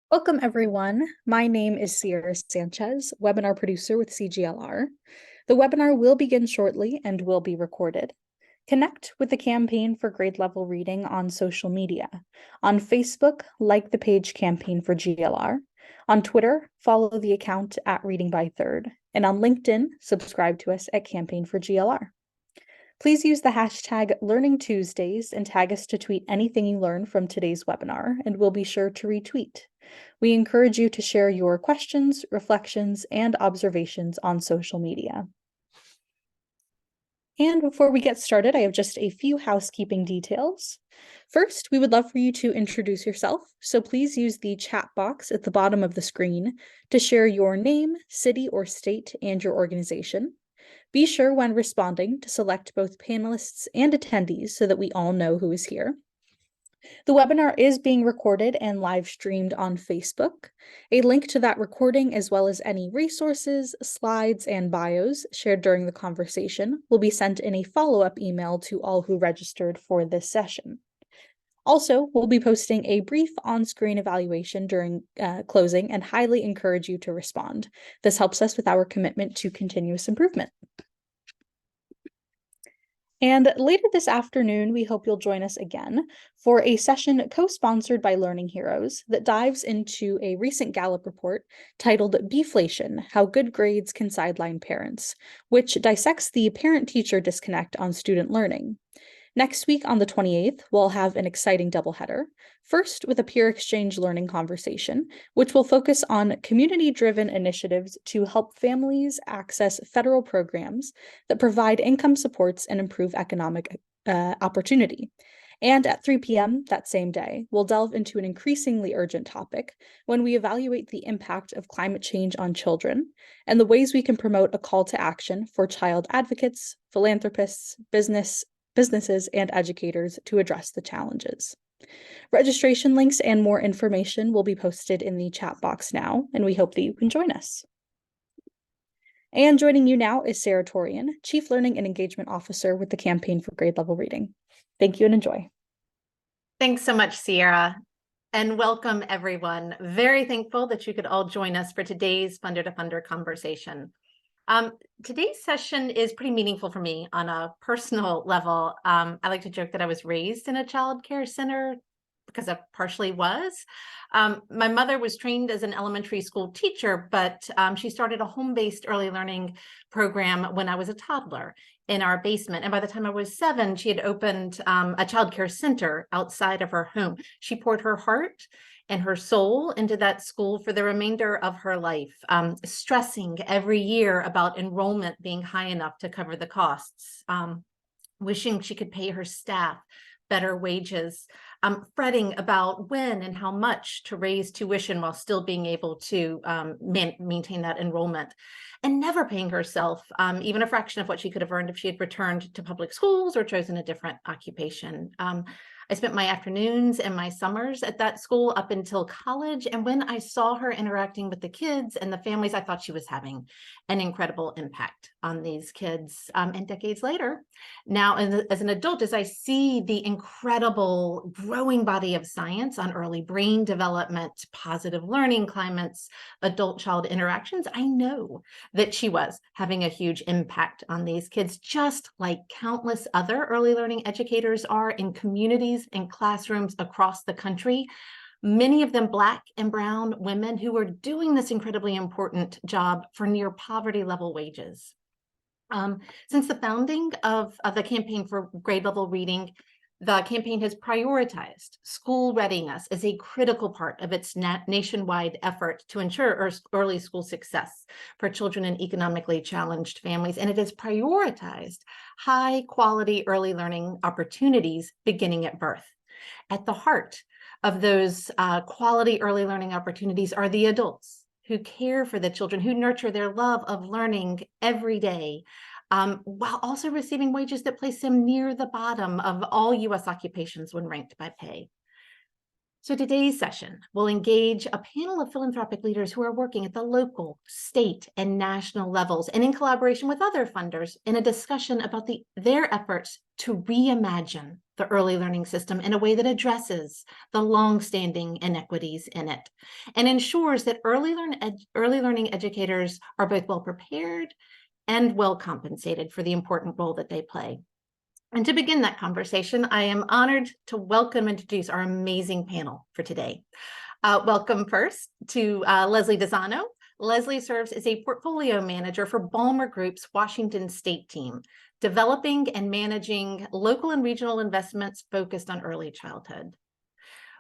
Welcome, everyone. My name is Sierra Sanchez, webinar producer with CGLR. The webinar will begin shortly and will be recorded. Connect with the campaign for grade level reading on social media. On Facebook, like the page Campaign for GLR. On Twitter, follow the account at Reading by Third. And on LinkedIn, subscribe to us at Campaign for GLR. Please use the hashtag Learning Tuesdays and tag us to tweet anything you learn from today's webinar, and we'll be sure to retweet. We encourage you to share your questions, reflections, and observations on social media. And before we get started, I have just a few housekeeping details. First, we would love for you to introduce yourself, so please use the chat box at the bottom of the screen to share your name, city or state, and your organization. Be sure when responding to select both panelists and attendees so that we all know who is here. The webinar is being recorded and live streamed on Facebook. A link to that recording, as well as any resources, slides, and bios shared during the conversation, will be sent in a follow-up email to all who registered for this session. Also, we'll be posting a brief on-screen evaluation during closing and highly encourage you to respond. This helps us with our commitment to continuous improvement. And later this afternoon, we hope you'll join us again for a session co-sponsored by Learning Heroes that dives into a recent Gallup report titled Beeflation: How Good Grades Can Sideline Parents, which dissects the parent-teacher disconnect on student learning. Next week on the 28th, we'll have an exciting doubleheader. First, with a peer exchange learning conversation, which will focus on community-driven initiatives to help families access federal programs that provide income supports and improve economic opportunity. And at 3 p.m. that same day, we'll delve into an increasingly urgent topic when we evaluate the impact of climate change on children and the ways we can promote a call to action for child advocates, philanthropists, businesses, and educators to address the challenges. Registration links and more information will be posted in the chat box now, and we hope that you can join us. And joining you now is Sarah Torian, Chief Learning and Engagement Officer with the Campaign for Grade Level Reading. Thank you and enjoy. Thanks so much, Sierra, and welcome everyone. Very thankful that you could all join us for today's Funder to Funder conversation. Today's session is pretty meaningful for me on a personal level. I like to joke that I was raised in a child care center because I partially was. My mother was trained as an elementary school teacher, but she started a home-based early learning program when I was a toddler in our basement. And by the time I was 7, she had opened a child care center outside of her home. She poured her heart and her soul into that school for the remainder of her life, stressing every year about enrollment being high enough to cover the costs, wishing she could pay her staff better wages, fretting about when and how much to raise tuition while still being able to maintain that enrollment, and never paying herself even a fraction of what she could have earned if she had returned to public schools or chosen a different occupation. I spent my afternoons and my summers at that school up until college. And when I saw her interacting with the kids and the families, I thought she was having an incredible impact on these kids. And decades later, now as an adult, as I see the incredible growing body of science on early brain development, positive learning climates, adult-child interactions, I know that she was having a huge impact on these kids, just like countless other early learning educators are in communities and classrooms across the country, many of them Black and brown women who are doing this incredibly important job for near poverty level wages. Since the founding of the Campaign for Grade Level Reading, the campaign has prioritized school readiness as a critical part of its nationwide effort to ensure early school success for children in economically challenged families. And it has prioritized high quality early learning opportunities beginning at birth. At the heart of those quality early learning opportunities are the adults who care for the children, who nurture their love of learning every day, while also receiving wages that place them near the bottom of all U.S. occupations when ranked by pay. So today's session will engage a panel of philanthropic leaders who are working at the local, state, and national levels and in collaboration with other funders in a discussion about their efforts to reimagine the early learning system in a way that addresses the longstanding inequities in it and ensures that early learning educators are both well prepared and well compensated for the important role that they play. And to begin that conversation, I am honored to welcome and introduce our amazing panel for today. Welcome first to Leslie Desano. Leslie serves as a portfolio manager for Balmer Group's Washington State team, developing and managing local and regional investments focused on early childhood.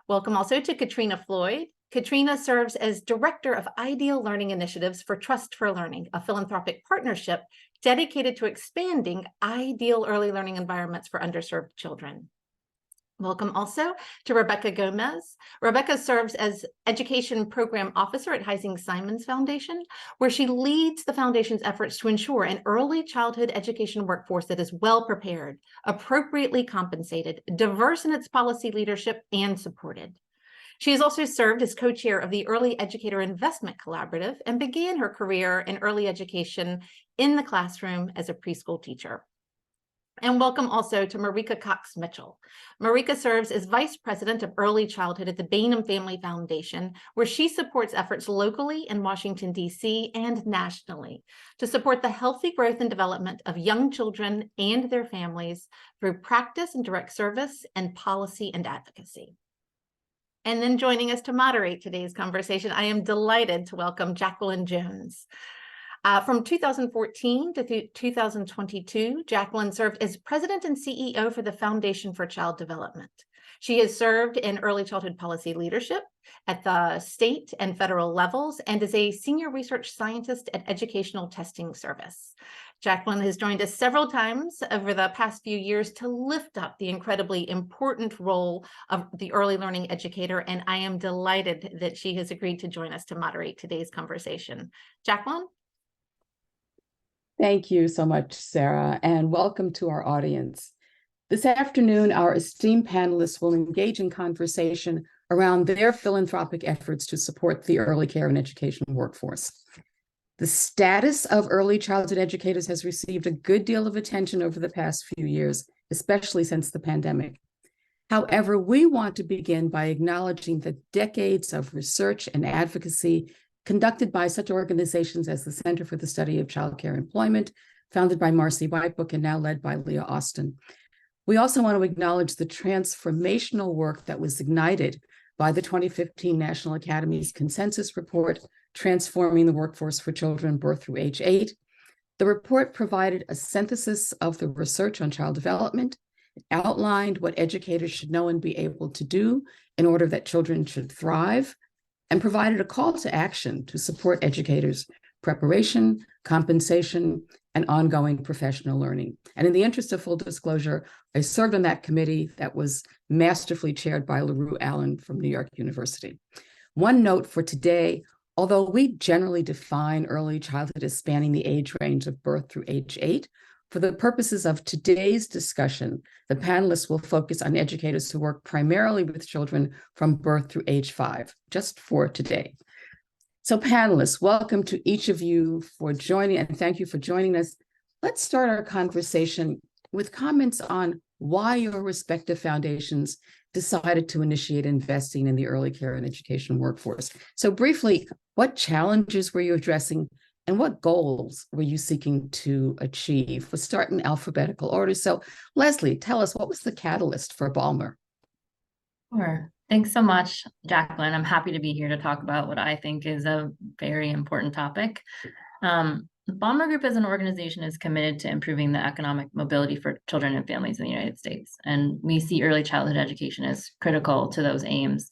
Welcome also to Katrina Floyd. Katrina serves as Director of Ideal Learning Initiatives for Trust for Learning, a philanthropic partnership dedicated to expanding ideal early learning environments for underserved children. Welcome also to Rebecca Gomez. Rebecca serves as Education Program Officer at Heising Simons Foundation, where she leads the foundation's efforts to ensure an early childhood education workforce that is well prepared, appropriately compensated, diverse in its policy leadership, and supported. She has also served as co-chair of the Early Educator Investment Collaborative and began her career in early education in the classroom as a preschool teacher. And welcome also to Marika Cox-Mitchell. Marika serves as Vice President of Early Childhood at the Bainham Family Foundation, where she supports efforts locally in Washington, D.C. and nationally to support the healthy growth and development of young children and their families through practice and direct service and policy and advocacy. And then joining us to moderate today's conversation, I am delighted to welcome Jacqueline Jones. From 2014 to 2022, Jacqueline served as President and CEO for the Foundation for Child Development. She has served in early childhood policy leadership at the state and federal levels and is a senior research scientist at Educational Testing Service. Jacqueline has joined us several times over the past few years to lift up the incredibly important role of the early learning educator, and I am delighted that she has agreed to join us to moderate today's conversation. Jacqueline? Thank you so much, Sarah, and welcome to our audience. This afternoon, our esteemed panelists will engage in conversation around their philanthropic efforts to support the early care and education workforce. The status of early childhood educators has received a good deal of attention over the past few years, especially since the pandemic. However, we want to begin by acknowledging the decades of research and advocacy conducted by such organizations as the Center for the Study of Child Care Employment, founded by Marcy Whitebook and now led by Leah Austin. We also want to acknowledge the transformational work that was ignited by the 2015 National Academy's Consensus Report, Transforming the Workforce for Children Birth through Age 8. The report provided a synthesis of the research on child development, outlined what educators should know and be able to do in order that children should thrive, and provided a call to action to support educators' preparation, compensation, and ongoing professional learning. And in the interest of full disclosure, I served on that committee that was masterfully chaired by LaRue Allen from New York University. One note for today: although we generally define early childhood as spanning the age range of birth through age 8, for the purposes of today's discussion, the panelists will focus on educators who work primarily with children from birth through age 5, just for today. So panelists, welcome to each of you for joining, and thank you for joining us. Let's start our conversation with comments on why your respective foundations decided to initiate investing in the early care and education workforce. So briefly, what challenges were you addressing and what goals were you seeking to achieve? Let's start in alphabetical order. So Leslie, tell us, what was the catalyst for Balmer? Sure. Thanks so much, Jacqueline. I'm happy to be here to talk about what I think is a very important topic. The Balmer Group as an organization is committed to improving the economic mobility for children and families in the United States. And we see early childhood education as critical to those aims.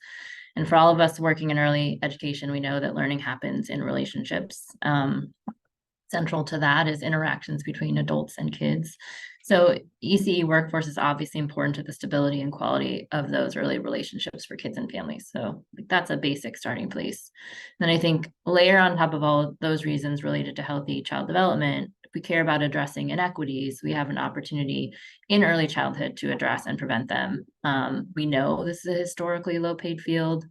And for all of us working in early education, we know that learning happens in relationships. Central to that is interactions between adults and kids. So ECE workforce is obviously important to the stability and quality of those early relationships for kids and families. So that's a basic starting place. Then I think layer on top of all of those reasons related to healthy child development, we care about addressing inequities, we have an opportunity in early childhood to address and prevent them. We know this is a historically low-paid field.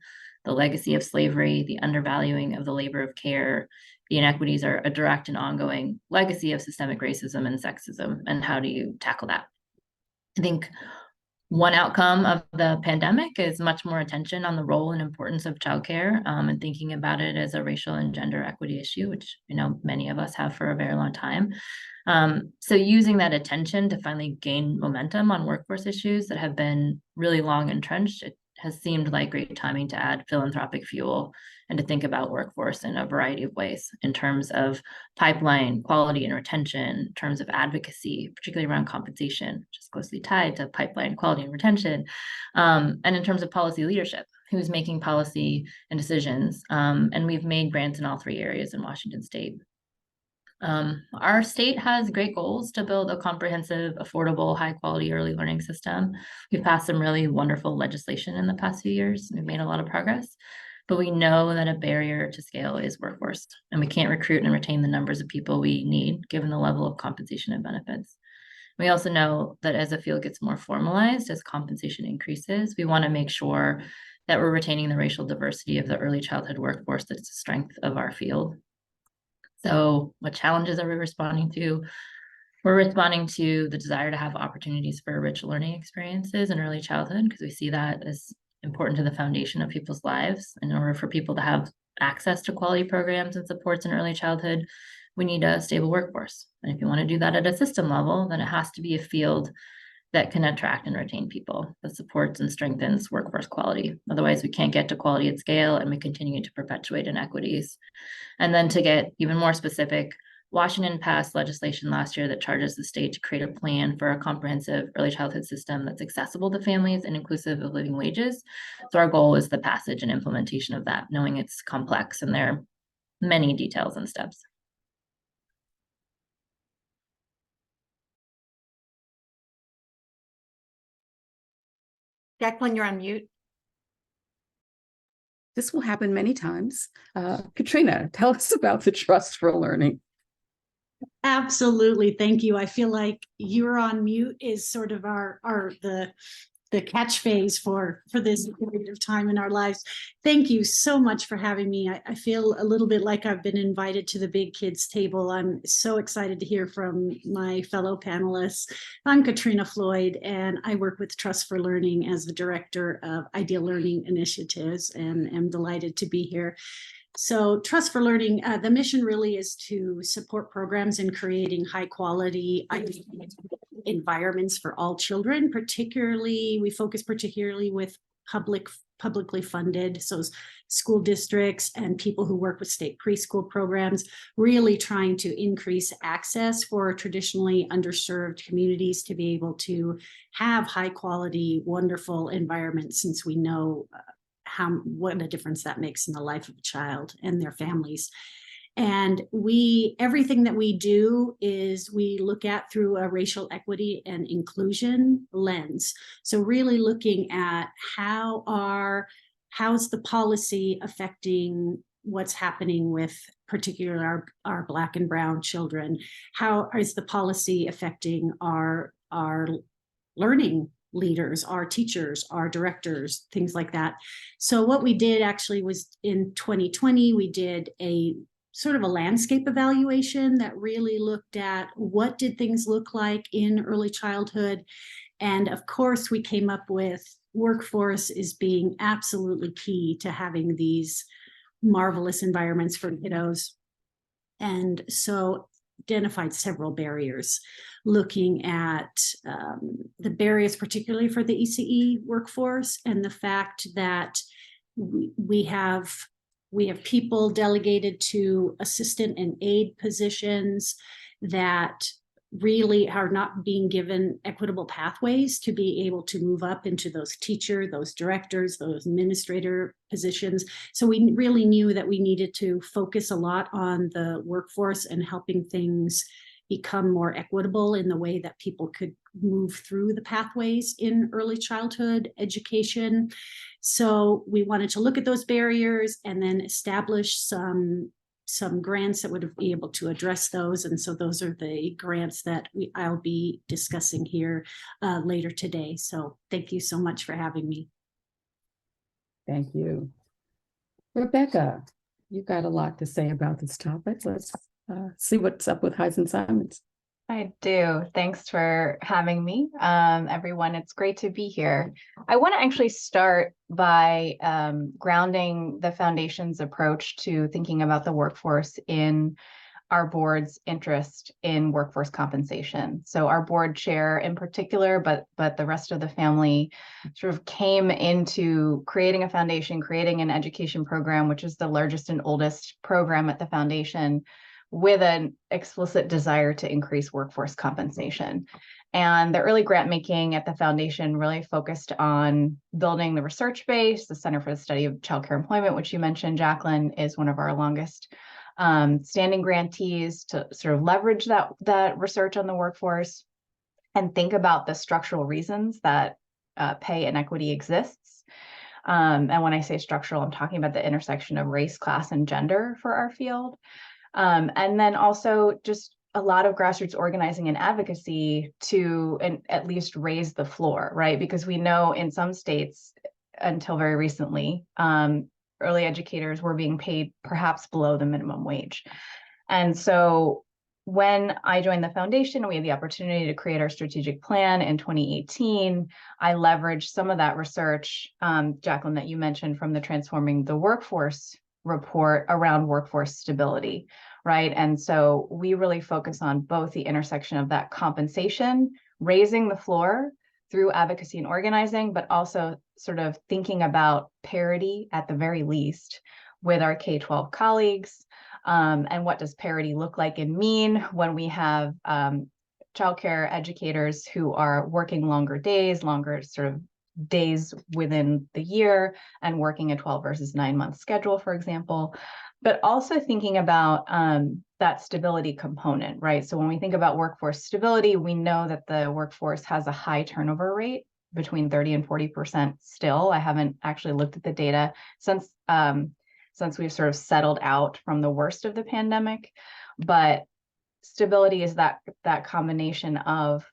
The legacy of slavery, the undervaluing of the labor of care, the inequities are a direct and ongoing legacy of systemic racism and sexism. And how do you tackle that? I think one outcome of the pandemic is much more attention on the role and importance of childcare, and thinking about it as a racial and gender equity issue, which I know many of us have for a very long time. So using that attention to finally gain momentum on workforce issues that have been really long entrenched, it has seemed like great timing to add philanthropic fuel and to think about workforce in a variety of ways in terms of pipeline quality and retention, in terms of advocacy, particularly around compensation, which is closely tied to pipeline quality and retention, and in terms of policy leadership, who's making policy and decisions. And we've made grants in all three areas in Washington State. Our state has great goals to build a comprehensive, affordable, high-quality early learning system. We've passed some really wonderful legislation in the past few years. We've made a lot of progress, but we know that a barrier to scale is workforce, and we can't recruit and retain the numbers of people we need, given the level of compensation and benefits. We also know that as the field gets more formalized, as compensation increases, we want to make sure that we're retaining the racial diversity of the early childhood workforce that's the strength of our field. So what challenges are we responding to? We're responding to the desire to have opportunities for rich learning experiences in early childhood, because we see that as important to the foundation of people's lives. In order for people to have access to quality programs and supports in early childhood, we need a stable workforce. And if you want to do that at a system level, then it has to be a field that can attract and retain people, that supports and strengthens workforce quality. Otherwise, we can't get to quality at scale, and we continue to perpetuate inequities. And then to get even more specific, Washington passed legislation last year that charges the state to create a plan for a comprehensive early childhood system that's accessible to families and inclusive of living wages. So our goal is the passage and implementation of that, knowing it's complex and there are many details and steps. Jacqueline, you're on mute. This will happen many times. Katrina, tell us about the Trust for Learning. Absolutely. Thank you. I feel like you're on mute is sort of the catchphrase for this period of time in our lives. Thank you so much for having me. I feel a little bit like I've been invited to the big kids table. I'm so excited to hear from my fellow panelists. I'm Katrina Floyd, and I work with Trust for Learning as the Director of Ideal Learning Initiatives, and am delighted to be here. So Trust for Learning, the mission really is to support programs in creating high quality environments for all children. Particularly, we focus particularly with publicly funded, so school districts and people who work with state preschool programs, really trying to increase access for traditionally underserved communities to be able to have high quality, wonderful environments, since we know what a difference that makes in the life of a child and their families. And everything that we do is we look at through a racial equity and inclusion lens. So really looking at how's the policy affecting what's happening with particularly our Black and Brown children? How is the policy affecting our learning leaders, our teachers, our directors, things like that. So what we did actually was in 2020, we did a sort of a landscape evaluation that really looked at what did things look like in early childhood. And of course, we came up with workforce is being absolutely key to having these marvelous environments for kiddos. And so identified several barriers, looking at the barriers, particularly for the ECE workforce, and the fact that we have people delegated to assistant and aid positions that really are not being given equitable pathways to be able to move up into those teacher, those directors, those administrator positions. So we really knew that we needed to focus a lot on the workforce and helping things become more equitable in the way that people could move through the pathways in early childhood education. So we wanted to look at those barriers and then establish some some grants that would be able to address those. And so those are the grants that I'll be discussing here later today. So thank you so much for having me. Thank you. Rebecca, you got a lot to say about this topic. Let's see what's up with Heisen Simons. I do. Thanks for having me, everyone. It's great to be here. I want to actually start by grounding the Foundation's approach to thinking about the workforce in our board's interest in workforce compensation. So our board chair in particular, but the rest of the family sort of came into creating a foundation, creating an education program, which is the largest and oldest program at the Foundation, with an explicit desire to increase workforce compensation. And the early grant making at the Foundation really focused on building the research base. The Center for the Study of Childcare Employment, which you mentioned, Jacqueline, is one of our longest standing grantees to sort of leverage that research on the workforce and think about the structural reasons that pay inequity exists. And when I say structural, I'm talking about the intersection of race, class, and gender for our field. And then also just a lot of grassroots organizing and advocacy to at least raise the floor, right? Because we know in some states, until very recently, early educators were being paid perhaps below the minimum wage. And so when I joined the Foundation, we had the opportunity to create our strategic plan in 2018. I leveraged some of that research, Jacqueline, that you mentioned from the Transforming the Workforce report around workforce stability, right? And so we really focus on both the intersection of that compensation, raising the floor through advocacy and organizing, but also sort of thinking about parity at the very least with our K-12 colleagues. And what does parity look like and mean when we have childcare educators who are working longer days, longer sort of days within the year and working a 12 versus 9 month schedule, for example, but also thinking about that stability component, right? So when we think about workforce stability, we know that the workforce has a high turnover rate between 30 and 40% still. I haven't actually looked at the data since we've sort of settled out from the worst of the pandemic, but stability is that combination of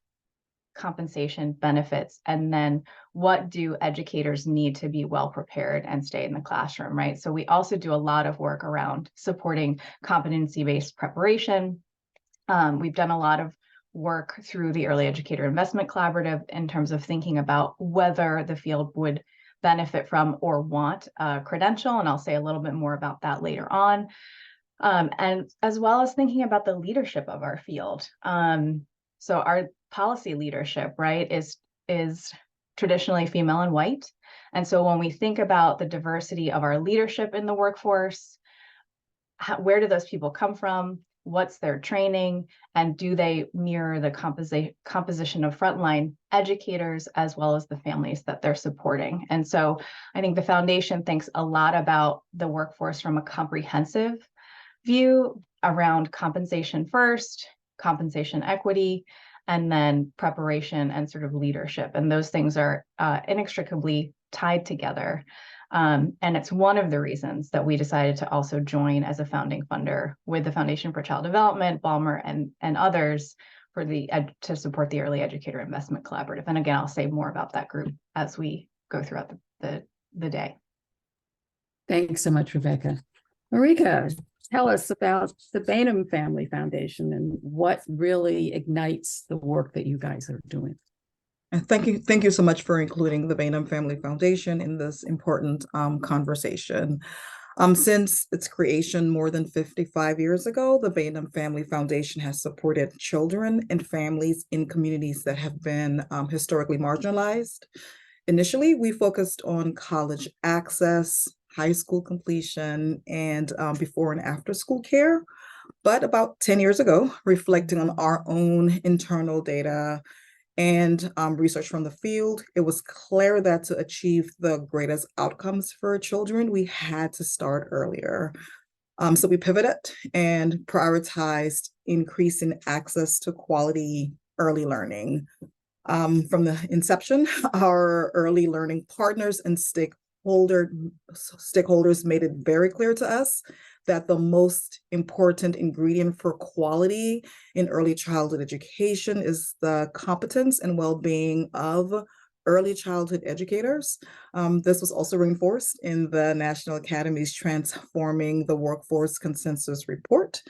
compensation, benefits, and then what do educators need to be well prepared and stay in the classroom, right? So we also do a lot of work around supporting competency-based preparation. We've done a lot of work through the Early Educator Investment Collaborative in terms of thinking about whether the field would benefit from or want a credential, and I'll say a little bit more about that later on. And as well as thinking about the leadership of our field. So our policy leadership, right, is traditionally female and white. And so when we think about the diversity of our leadership in the workforce, where do those people come from? What's their training? And do they mirror the composition of frontline educators as well as the families that they're supporting? And so I think the Foundation thinks a lot about the workforce from a comprehensive view around compensation first, compensation equity, and then preparation and sort of leadership. And those things are inextricably tied together. And it's one of the reasons that we decided to also join as a founding funder with the Foundation for Child Development, Balmer, and others for to support the Early Educator Investment Collaborative. And again, I'll say more about that group as we go throughout the day. Thanks so much, Rebecca. Marika, tell us about the Bainham Family Foundation and what really ignites the work that you guys are doing. Thank you so much for including the Bainham Family Foundation in this important conversation. Since its creation more than 55 years ago, the Bainham Family Foundation has supported children and families in communities that have been historically marginalized. Initially, we focused on college access, high school completion, and before and after school care. But about 10 years ago, reflecting on our own internal data and research from the field, it was clear that to achieve the greatest outcomes for children, we had to start earlier. So we pivoted and prioritized increasing access to quality early learning. From the inception, our early learning partners and stakeholders made it very clear to us that the most important ingredient for quality in early childhood education is the competence and well-being of early childhood educators. This was also reinforced in the National Academy's Transforming the Workforce Consensus Report.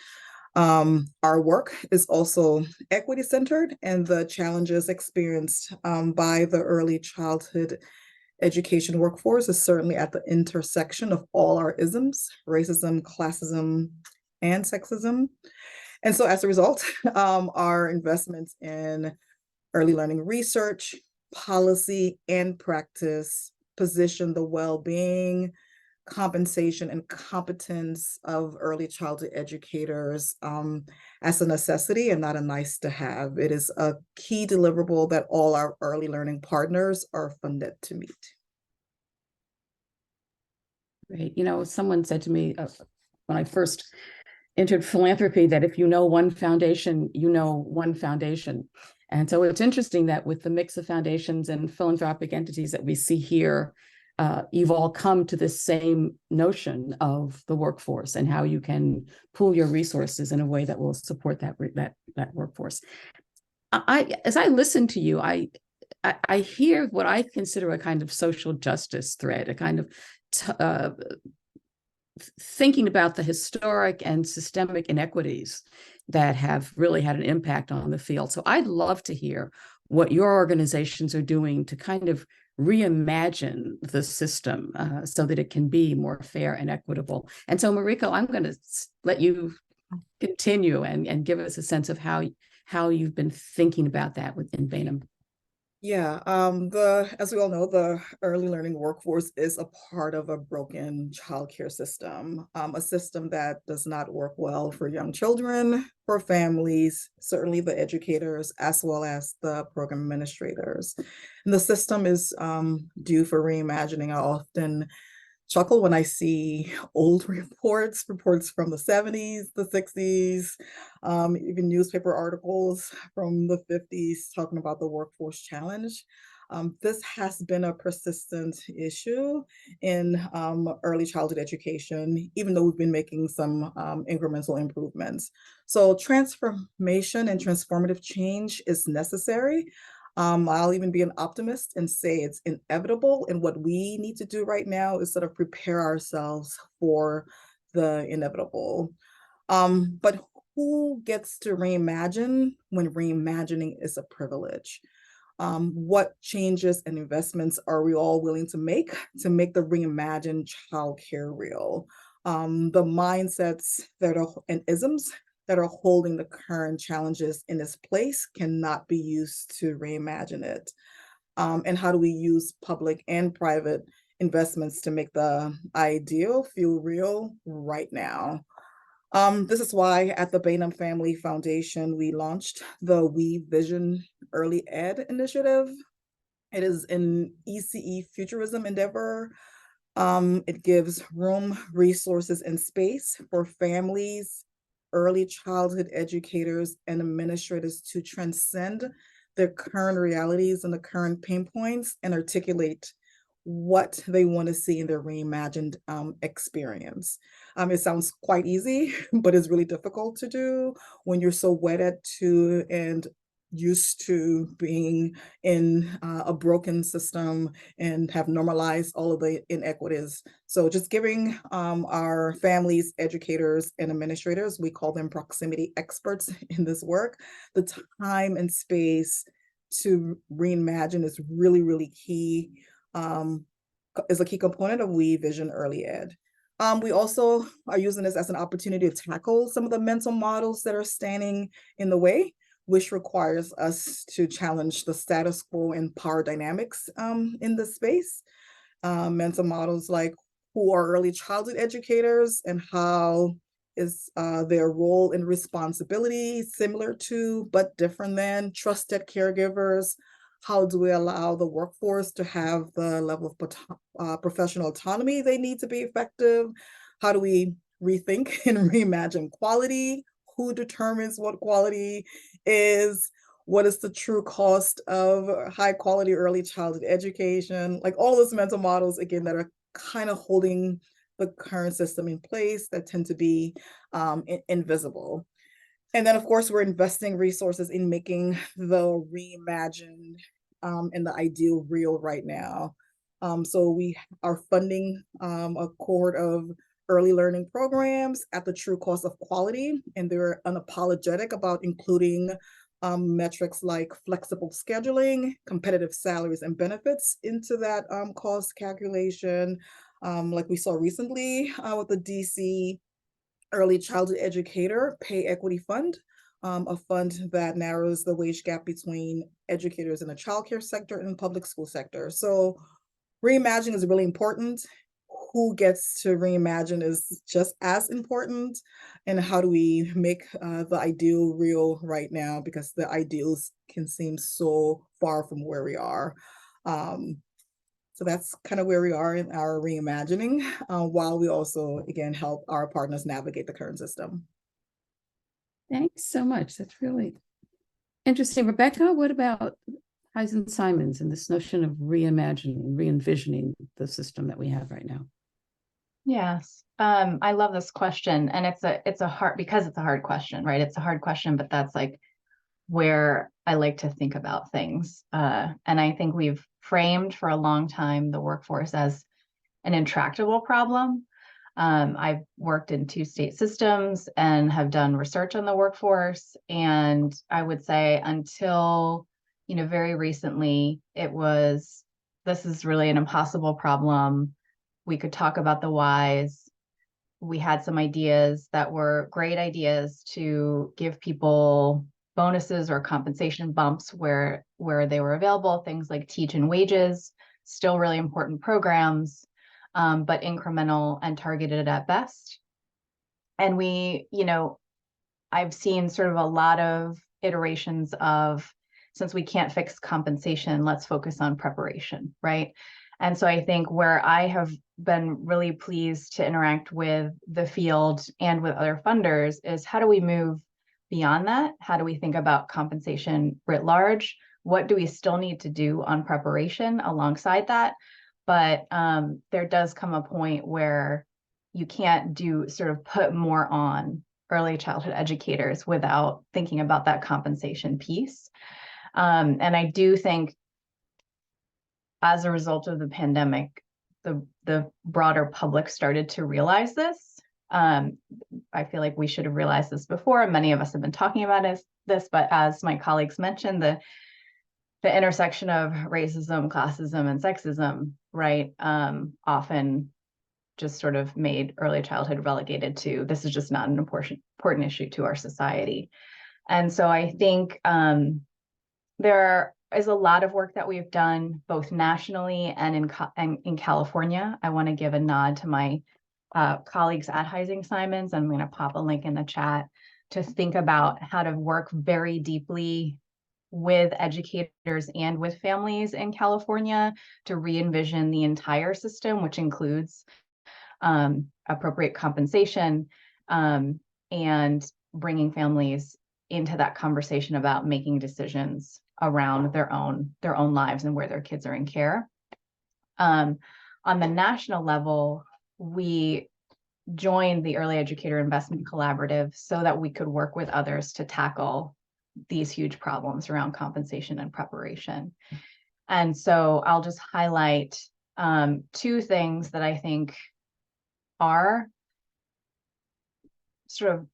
Our work is also equity-centered, and the challenges experienced by the early childhood education workforce is certainly at the intersection of all our isms: racism, classism, and sexism. And so as a result, our investments in early learning research, policy, and practice position the well-being, compensation, and competence of early childhood educators as a necessity and not a nice to have. It is a key deliverable that all our early learning partners are funded to meet. Great. You know, someone said to me when I first entered philanthropy that if you know one foundation, you know one foundation. And so it's interesting that with the mix of foundations and philanthropic entities that we see here, you've all come to this same notion of the workforce and how you can pool your resources in a way that will support that workforce. As I listen to you, I hear what I consider a kind of social justice thread, a kind of thinking about the historic and systemic inequities that have really had an impact on the field. So I'd love to hear what your organizations are doing to kind of reimagine the system so that it can be more fair and equitable. And so, Mariko, I'm going to let you continue and give us a sense of how you've been thinking about that within Bainham. Yeah, as we all know, the early learning workforce is a part of a broken childcare system, a system that does not work well for young children, for families, certainly the educators, as well as the program administrators. And the system is due for reimagining. I often chuckle when I see old reports from the 70s, the 60s, even newspaper articles from the 50s talking about the workforce challenge. This has been a persistent issue in early childhood education, even though we've been making some incremental improvements. So transformation and transformative change is necessary. I'll even be an optimist and say it's inevitable. And what we need to do right now is sort of prepare ourselves for the inevitable. But who gets to reimagine when reimagining is a privilege? What changes and investments are we all willing to make the reimagined childcare real? The mindsets and isms that are holding the current challenges in its place cannot be used to reimagine it. And how do we use public and private investments to make the ideal feel real right now? This is why at the Bainham Family Foundation, we launched the We Vision Early Ed initiative. It is an ECE futurism endeavor. It gives room, resources, and space for families, early childhood educators, and administrators to transcend their current realities and the current pain points and articulate what they want to see in their reimagined experience. It sounds quite easy, but it's really difficult to do when you're so wedded to and used to being in a broken system and have normalized all of the inequities. So just giving our families, educators, and administrators, we call them proximity experts in this work, the time and space to reimagine is really, really key, is a key component of We Vision Early Ed. We also are using this as an opportunity to tackle some of the mental models that are standing in the way, which requires us to challenge the status quo and power dynamics in this space. Mental models like who are early childhood educators and how is their role and responsibility similar to but different than trusted caregivers? How do we allow the workforce to have the level of professional autonomy they need to be effective? How do we rethink and reimagine quality? Who determines what quality is? What is the true cost of high quality early childhood education? Like all those mental models, again, that are kind of holding the current system in place that tend to be invisible. And then, of course, we're investing resources in making the reimagined and the ideal real right now. So we are funding a cohort of early learning programs at the true cost of quality, and they're unapologetic about including metrics like flexible scheduling, competitive salaries and benefits into that cost calculation. Like we saw recently with the DC Early Childhood Educator Pay Equity Fund, a fund that narrows the wage gap between educators in the childcare sector and public school sector. So reimagining is really important. Who gets to reimagine is just as important. And how do we make the ideal real right now? Because the ideals can seem so far from where we are. So that's kind of where we are in our reimagining, while we also, again, help our partners navigate the current system. Thanks so much. That's really interesting. Rebecca, what about Heisen-Simons and this notion of reimagining, re-envisioning the system that we have right now? Yes, I love this question, and it's a hard question, right? It's a hard question, but that's like where I like to think about things. And I think we've framed for a long time the workforce as an intractable problem. I've worked in 2 state systems and have done research on the workforce. And I would say until, very recently, this is really an impossible problem. We could talk about the whys. We had some ideas that were great ideas to give people bonuses or compensation bumps where they were available, things like teach and wages, still really important programs, but incremental and targeted at best. And I've seen sort of a lot of iterations of, since we can't fix compensation, let's focus on preparation, right? And so I think where I have been really pleased to interact with the field and with other funders is, how do we move beyond that? How do we think about compensation writ large? What do we still need to do on preparation alongside that? But there does come a point where you can't put more on early childhood educators without thinking about that compensation piece. And I do think, as a result of the pandemic, the broader public started to realize this. I feel like we should have realized this before. Many of us have been talking about this, but as my colleagues mentioned, the intersection of racism, classism, and sexism, right, often just sort of made early childhood relegated to, this is just not an important issue to our society. And so I think there is a lot of work that we've done both nationally and in California. I want to give a nod to my colleagues at Heisen-Simons. I'm going to pop a link in the chat to think about how to work very deeply with educators and with families in California to re-envision the entire system, which includes appropriate compensation and bringing families into that conversation about making decisions around their own lives and where their kids are in care. On the national level, we joined the Early Educator Investment Collaborative so that we could work with others to tackle these huge problems around compensation and preparation. And so I'll just highlight 2 things that I think are sort of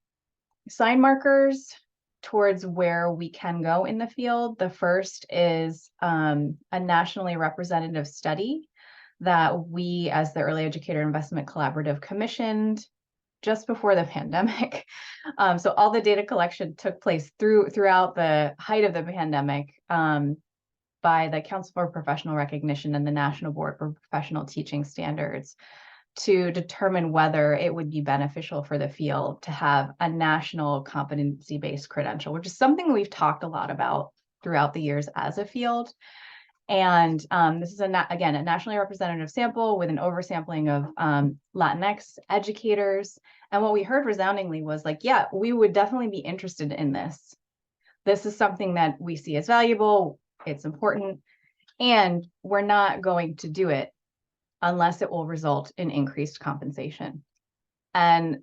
sign markers towards where we can go in the field. The first is a nationally representative study that we, as the Early Educator Investment Collaborative, commissioned just before the pandemic. So all the data collection took place throughout the height of the pandemic by the Council for Professional Recognition and the National Board for Professional Teaching Standards to determine whether it would be beneficial for the field to have a national competency-based credential, which is something we've talked a lot about throughout the years as a field. And this is, again, a nationally representative sample with an oversampling of Latinx educators. And what we heard resoundingly was like, yeah, we would definitely be interested in this. This is something that we see as valuable, it's important, and we're not going to do it unless it will result in increased compensation. And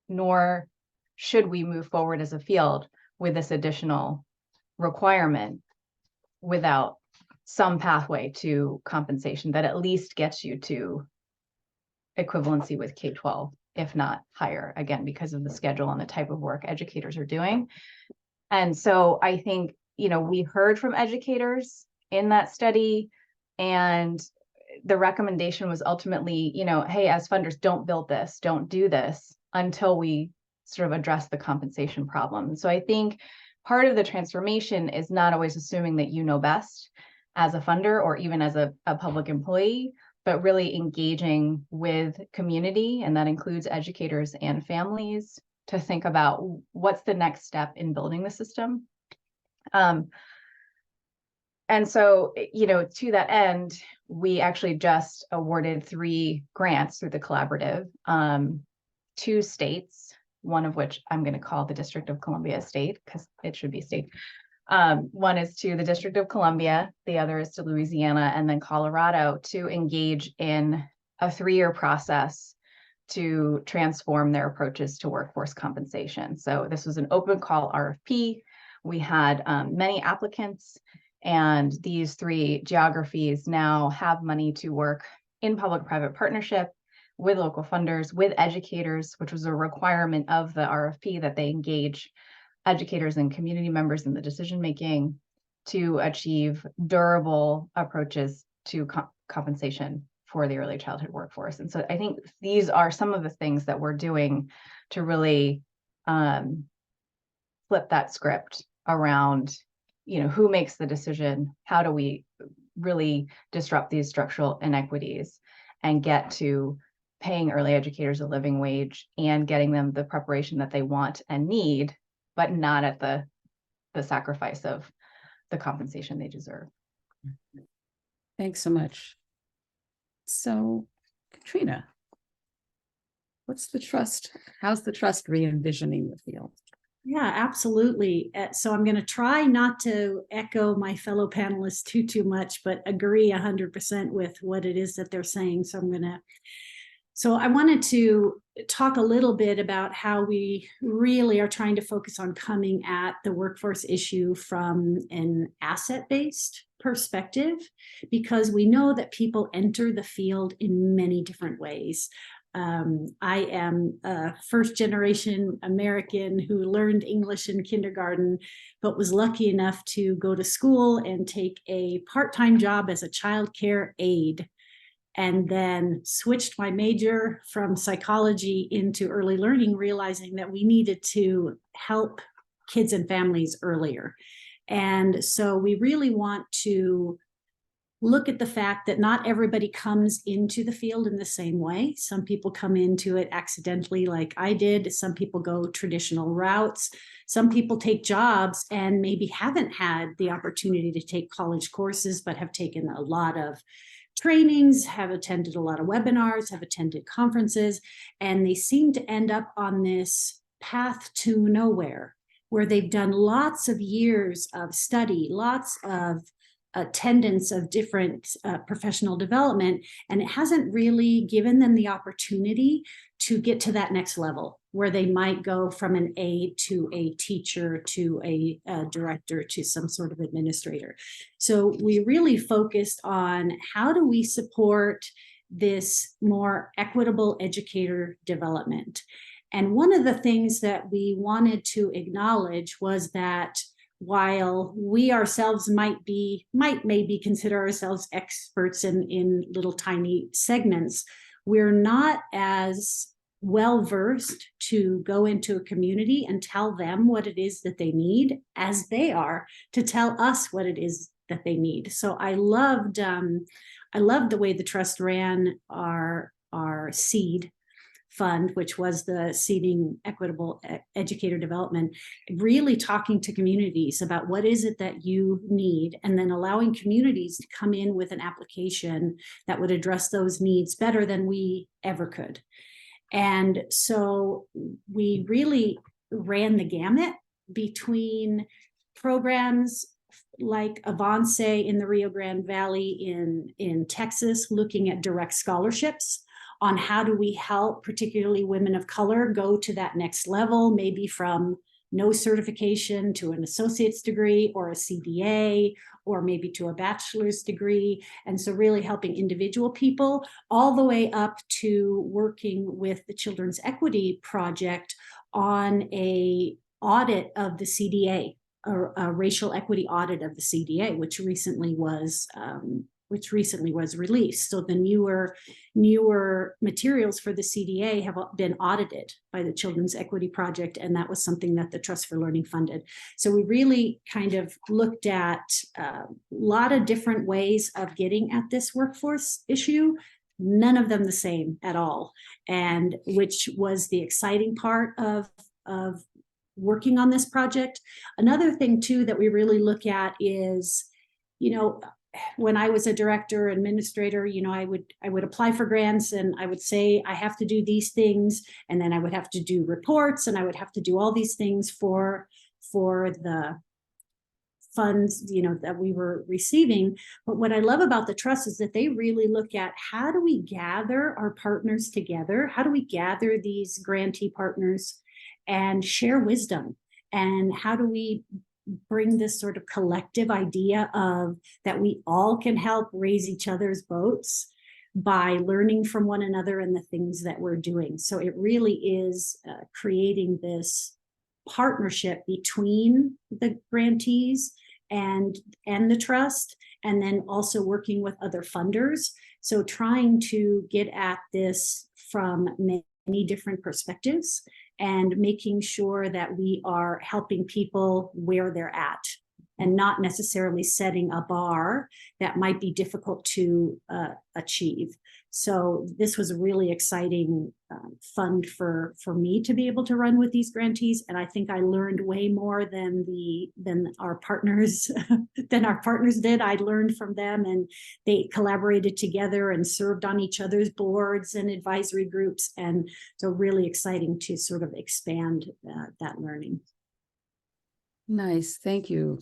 nor should we move forward as a field with this additional requirement without some pathway to compensation that at least gets you to equivalency with K-12, if not higher, again, because of the schedule and the type of work educators are doing. And so I think, we heard from educators in that study, and the recommendation was ultimately, hey, as funders, don't build this, don't do this until we sort of address the compensation problem. So I think part of the transformation is not always assuming that you know best as a funder or even as a public employee, but really engaging with community, and that includes educators and families, to think about what's the next step in building the system. And so, to that end, we actually just awarded 3 grants through the collaborative, 2 states, one of which I'm going to call the District of Columbia state, because it should be state. One is to the District of Columbia, the other is to Louisiana, and then Colorado, to engage in a 3-year process to transform their approaches to workforce compensation. So this was an open call RFP. We had many applicants, and these 3 geographies now have money to work in public-private partnership with local funders, with educators, which was a requirement of the RFP that they engage educators and community members in the decision-making to achieve durable approaches to compensation for the early childhood workforce. And so I think these are some of the things that we're doing to really flip that script around, who makes the decision, how do we really disrupt these structural inequities and get to paying early educators a living wage and getting them the preparation that they want and need, but not at the sacrifice of the compensation they deserve. Thanks so much. So, Katrina, what's the trust? How's the trust re-envisioning the field? Yeah, absolutely. So I'm going to try not to echo my fellow panelists too much, but agree 100% with what it is that they're saying. So I wanted to talk a little bit about how we really are trying to focus on coming at the workforce issue from an asset-based perspective, because we know that people enter the field in many different ways. I am a first-generation American who learned English in kindergarten, but was lucky enough to go to school and take a part-time job as a child care aide, and then switched my major from psychology into early learning, realizing that we needed to help kids and families earlier. And so we really want to look at the fact that not everybody comes into the field in the same way. Some people come into it accidentally, like I did. Some people go traditional routes. Some people take jobs and maybe haven't had the opportunity to take college courses, but have taken a lot of trainings, have attended a lot of webinars, have attended conferences, and they seem to end up on this path to nowhere, where they've done lots of years of study, lots of attendance of different professional development, and it hasn't really given them the opportunity to get to that next level, where they might go from an aide to a teacher to a director to some sort of administrator. So we really focused on how do we support this more equitable educator development. And one of the things that we wanted to acknowledge was that while we ourselves might maybe consider ourselves experts in little tiny segments, we're not as well versed to go into a community and tell them what it is that they need as they are to tell us what it is that they need. So I loved the way the trust ran our SEED fund, which was the Seeding Equitable Educator Development, really talking to communities about what is it that you need, and then allowing communities to come in with an application that would address those needs better than we ever could. And so we really ran the gamut between programs Avance in the Rio Grande Valley in Texas, looking at direct scholarships on how do we help particularly women of color go to that next level, maybe from no certification to an associate's degree or a CBA, or maybe to a bachelor's degree. And so really helping individual people all the way up to working with the Children's Equity Project on a audit of the CDA, a racial equity audit of the CDA, which recently was released. So the newer materials for the CDA have been audited by the Children's Equity Project, and that was something that the Trust for Learning funded. So we really kind of looked at a lot of different ways of getting at this workforce issue, none of them the same at all, and which was the exciting part of working on this project. Another thing too that we really look at is, when I was a director administrator, I would apply for grants and I would say I have to do these things, and then I would have to do reports and I would have to do all these things for the funds that we were receiving. But what I love about the trust is that they really look at how do we gather our partners together, how do we gather these grantee partners and share wisdom, and how do we bring this sort of collective idea of that we all can help raise each other's boats by learning from one another and the things that we're doing. So it really is creating this partnership between the grantees and the trust, and then also working with other funders. So trying to get at this from many different perspectives and making sure that we are helping people where they're at and not necessarily setting a bar that might be difficult to achieve. So this was a really exciting fund for me to be able to run with these grantees, and I think I learned way more than our partners did. I learned from them, and they collaborated together and served on each other's boards and advisory groups, and so really exciting to sort of expand that learning. Nice, thank you.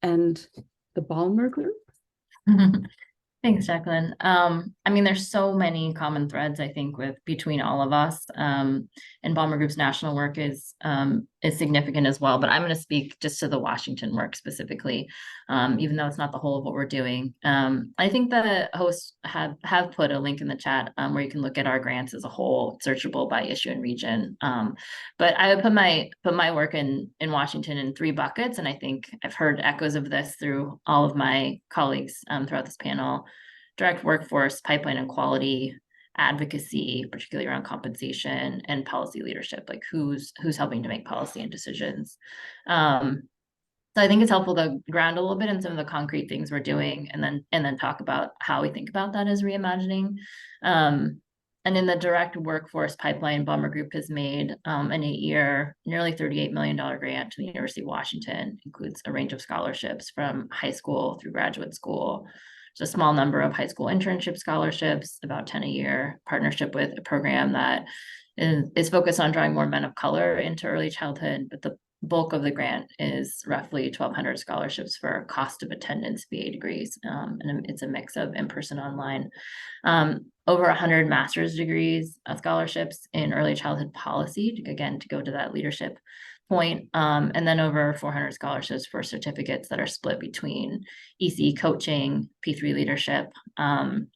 And the Balmer Group? Thanks, Jacqueline. I mean, there's so many common threads, I think, between all of us. And Balmer Group's national work is significant as well. But I'm going to speak just to the Washington work specifically, even though it's not the whole of what we're doing. I think the hosts have put a link in the chat where you can look at our grants as a whole, searchable by issue and region. But I would put my work in Washington in 3 buckets, and I think I've heard echoes of this through all of my colleagues throughout this panel. Direct workforce, pipeline and quality, advocacy, particularly around compensation, and policy leadership, like who's helping to make policy and decisions. So I think it's helpful to ground a little bit in some of the concrete things we're doing, and then talk about how we think about that as reimagining. And in the direct workforce pipeline, Balmer Group has made an 8-year, nearly $38 million grant to the University of Washington. Includes a range of scholarships from high school through graduate school. There's a small number of high school internship scholarships, about 10 a year, partnership with a program that is focused on drawing more men of color into early childhood, but the bulk of the grant is roughly 1,200 scholarships for cost of attendance BA degrees, and it's a mix of in-person, online. Over 100 master's degrees scholarships in early childhood policy, again, to go to that leadership point, and then over 400 scholarships for certificates that are split between EC coaching, P3 leadership, and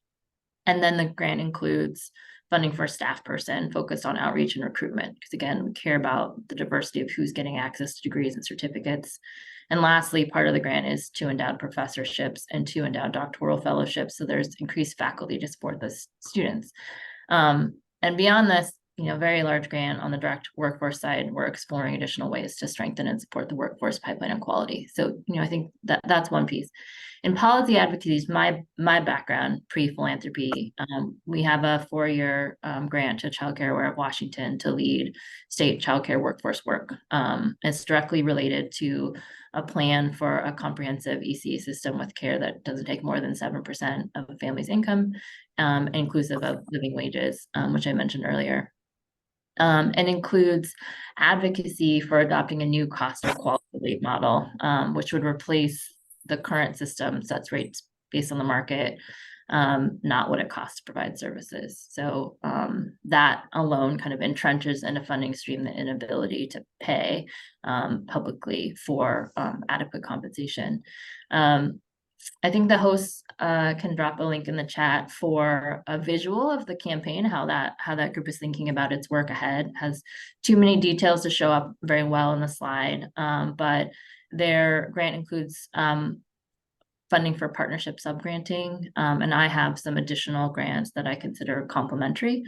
then the grant includes funding for a staff person focused on outreach and recruitment, because again, we care about the diversity of who's getting access to degrees and certificates. And lastly, part of the grant is 2 endowed professorships and 2 endowed doctoral fellowships, so there's increased faculty to support the students. And beyond this, very large grant on the direct workforce side, we're exploring additional ways to strengthen and support the workforce pipeline and quality. So, I think that's one piece. In policy advocacy is my background, pre-philanthropy. We have a 4-year grant to Child Care Aware of Washington to lead state child care workforce work. It's directly related to a plan for a comprehensive EC system with care that doesn't take more than 7% of a family's income, inclusive of living wages, which I mentioned earlier. and includes advocacy for adopting a new cost or quality rate model, which would replace the current system sets rates based on the market, not what it costs to provide services. So that alone kind of entrenches in a funding stream the inability to pay publicly for adequate compensation. I think the hosts can drop a link in the chat for a visual of the campaign, how that group is thinking about its work ahead. Has too many details to show up very well in the slide, but their grant includes funding for partnership subgranting, and I have some additional grants that I consider complementary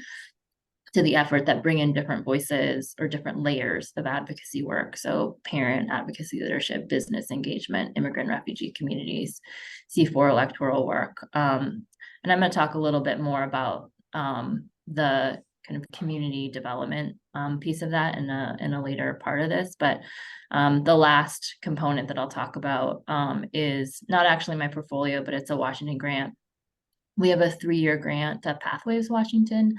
to the effort that bring in different voices or different layers of advocacy work. So parent advocacy leadership, business engagement, immigrant refugee communities, C4 electoral work. And I'm going to talk a little bit more about the kind of community development piece of that in a later part of this. But the last component that I'll talk about is not actually my portfolio, but it's a Washington grant. We have a 3-year grant to Pathways Washington.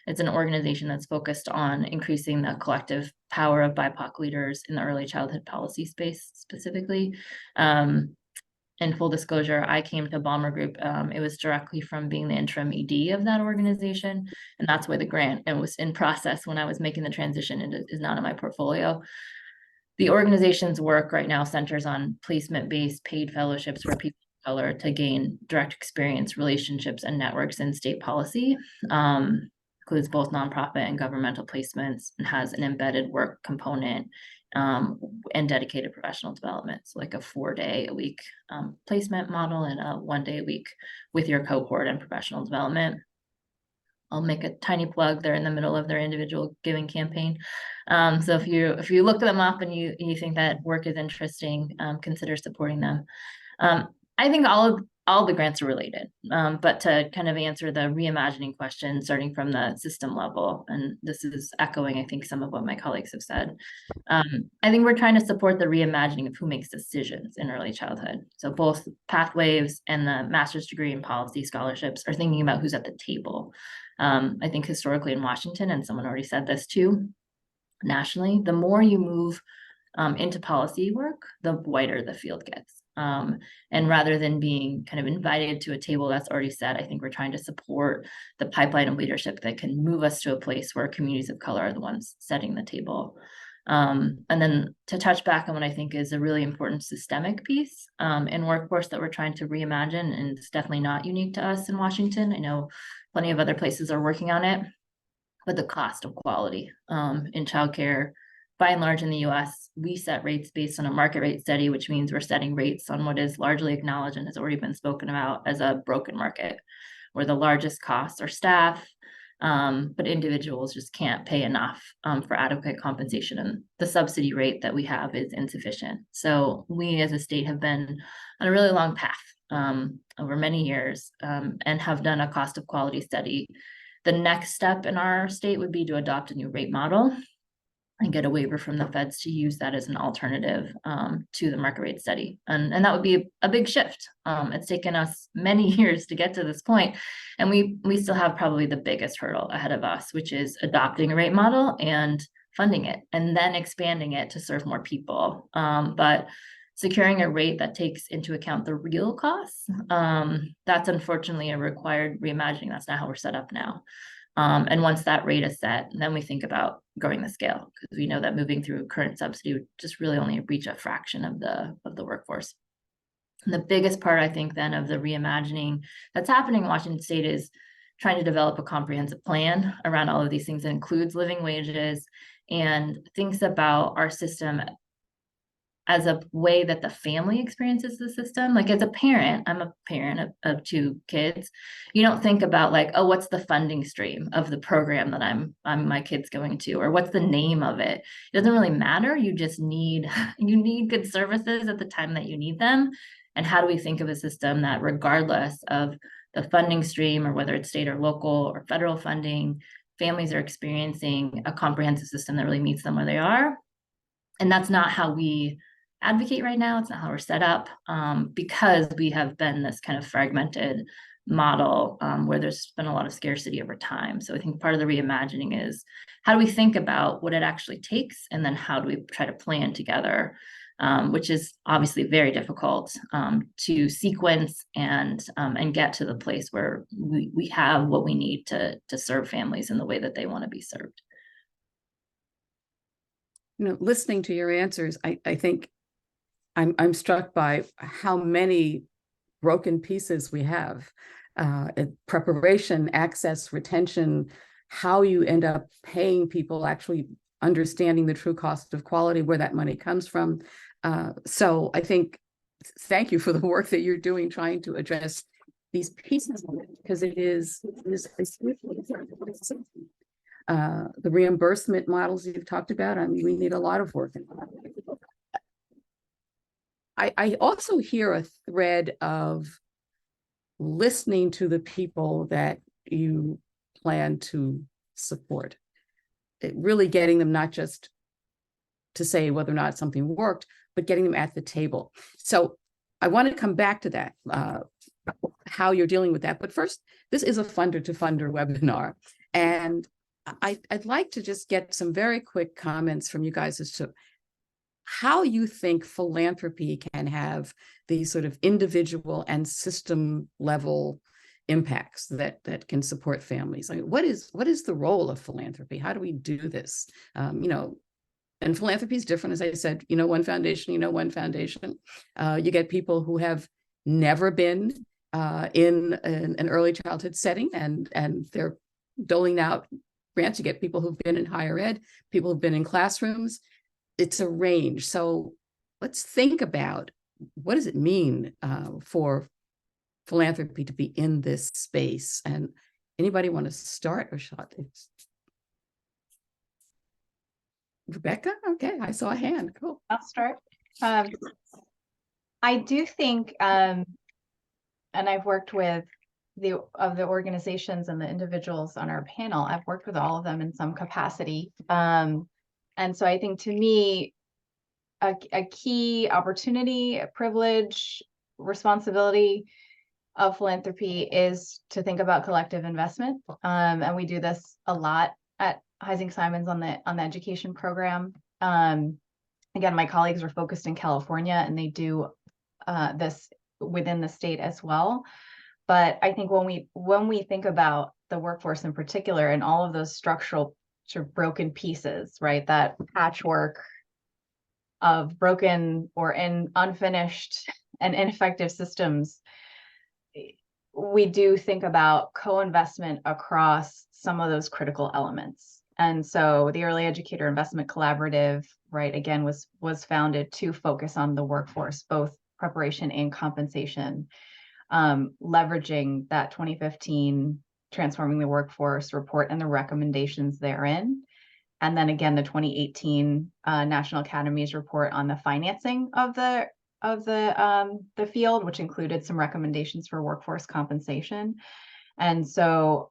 It's an organization that's focused on increasing the collective power of BIPOC leaders in the early childhood policy space specifically. In full disclosure, I came to Balmer Group. It was directly from being the interim ED of that organization. And that's why the grant, it was in process when I was making the transition. It is not in my portfolio. The organization's work right now centers on placement-based paid fellowships for people of color to gain direct experience, relationships, and networks in state policy. Includes both nonprofit and governmental placements, and has an embedded work component and dedicated professional development. So like a 4-day-a-week placement model and a 1-day-a-week with your cohort and professional development. I'll make a tiny plug. They're in the middle of their individual giving campaign. So if you look them up and you think that work is interesting, consider supporting them. I think all the grants are related, but to kind of answer the reimagining question, starting from the system level, and this is echoing, I think, some of what my colleagues have said. I think we're trying to support the reimagining of who makes decisions in early childhood. So both Pathways and the master's degree in policy scholarships are thinking about who's at the table. I think historically in Washington, and someone already said this too, nationally, the more you move into policy work, the wider the field gets. And rather than being kind of invited to a table that's already set, I think we're trying to support the pipeline of leadership that can move us to a place where communities of color are the ones setting the table. And then to touch back on what I think is a really important systemic piece in workforce that we're trying to reimagine, and it's definitely not unique to us in Washington. I know plenty of other places are working on it, but the cost of quality in childcare. By and large in the US, we set rates based on a market rate study, which means we're setting rates on what is largely acknowledged and has already been spoken about as a broken market, where the largest costs are staff, but individuals just can't pay enough for adequate compensation. And the subsidy rate that we have is insufficient. So we as a state have been on a really long path over many years and have done a cost of quality study. The next step in our state would be to adopt a new rate model and get a waiver from the feds to use that as an alternative to the market rate study. And that would be a big shift. It's taken us many years to get to this point, and we still have probably the biggest hurdle ahead of us, which is adopting a rate model and funding it, and then expanding it to serve more people. But securing a rate that takes into account the real costs, that's unfortunately a required reimagining. That's not how we're set up now. And once that rate is set, then we think about growing the scale, because we know that moving through current subsidy would just really only reach a fraction of the workforce. And the biggest part, I think, then of the reimagining that's happening in Washington State is trying to develop a comprehensive plan around all of these things that includes living wages and thinks about our system as a way that the family experiences the system. Like as a parent, I'm a parent of 2 kids. You don't think about like, oh, what's the funding stream of the program that I'm my kid's going to, or what's the name of it? It doesn't really matter. You just need, you need good services at the time that you need them. And how do we think of a system that regardless of the funding stream, or whether it's state or local or federal funding, families are experiencing a comprehensive system that really meets them where they are? And that's not how we advocate right now. It's not how we're set up, because we have been this kind of fragmented model where there's been a lot of scarcity over time. So I think part of the reimagining is, how do we think about what it actually takes, and then how do we try to plan together, which is obviously very difficult to sequence and get to the place where we have what we need to serve families in the way that they want to be served. Listening to your answers, I think I'm struck by how many broken pieces we have. Preparation, access, retention, how you end up paying people, actually understanding the true cost of quality, where that money comes from. So I think, thank you for the work that you're doing, trying to address these pieces of it, because it is the reimbursement models you've talked about. I mean, we need a lot of work in that. I also hear a thread of listening to the people that you plan to support. Really getting them not just to say whether or not something worked, but getting them at the table. So I want to come back to that, how you're dealing with that. But first, this is a funder to funder webinar. And I'd like to just get some very quick comments from you guys as to how you think philanthropy can have these sort of individual and system level impacts that can support families. I mean, what is the role of philanthropy? How do we do this? And philanthropy is different, as I said. One foundation. You get people who have never been in an early childhood setting, and they're doling out grants. You get people who've been in higher ed, people who've been in classrooms. It's a range. So let's think about, what does it mean for philanthropy to be in this space? And anybody want to start, or shot? Rebecca? Okay, I saw a hand. Cool. I'll start. I do think, and I've worked with the organizations and the individuals on our panel. I've worked with all of them in some capacity. And so I think, to me, a key opportunity, a privilege, responsibility of philanthropy is to think about collective investment. And we do this a lot at Heising Simons on the education program. Again, my colleagues are focused in California, and they do this within the state as well. But I think when we think about the workforce in particular, and all of those structural sort of broken pieces, right, that patchwork of broken or unfinished and ineffective systems, we do think about co-investment across some of those critical elements. And so the Early Educator Investment Collaborative, right, again, was founded to focus on the workforce, both preparation and compensation, leveraging that 2015 Transforming the Workforce report and the recommendations therein. And then again, the 2018 National Academies report on the financing of the field, which included some recommendations for workforce compensation. And so,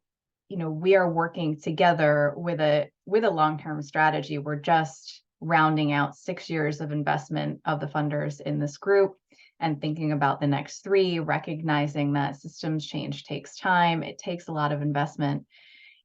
we are working together with a long-term strategy. We're just rounding out 6 years of investment of the funders in this group, and thinking about the next 3, recognizing that systems change takes time. It takes a lot of investment.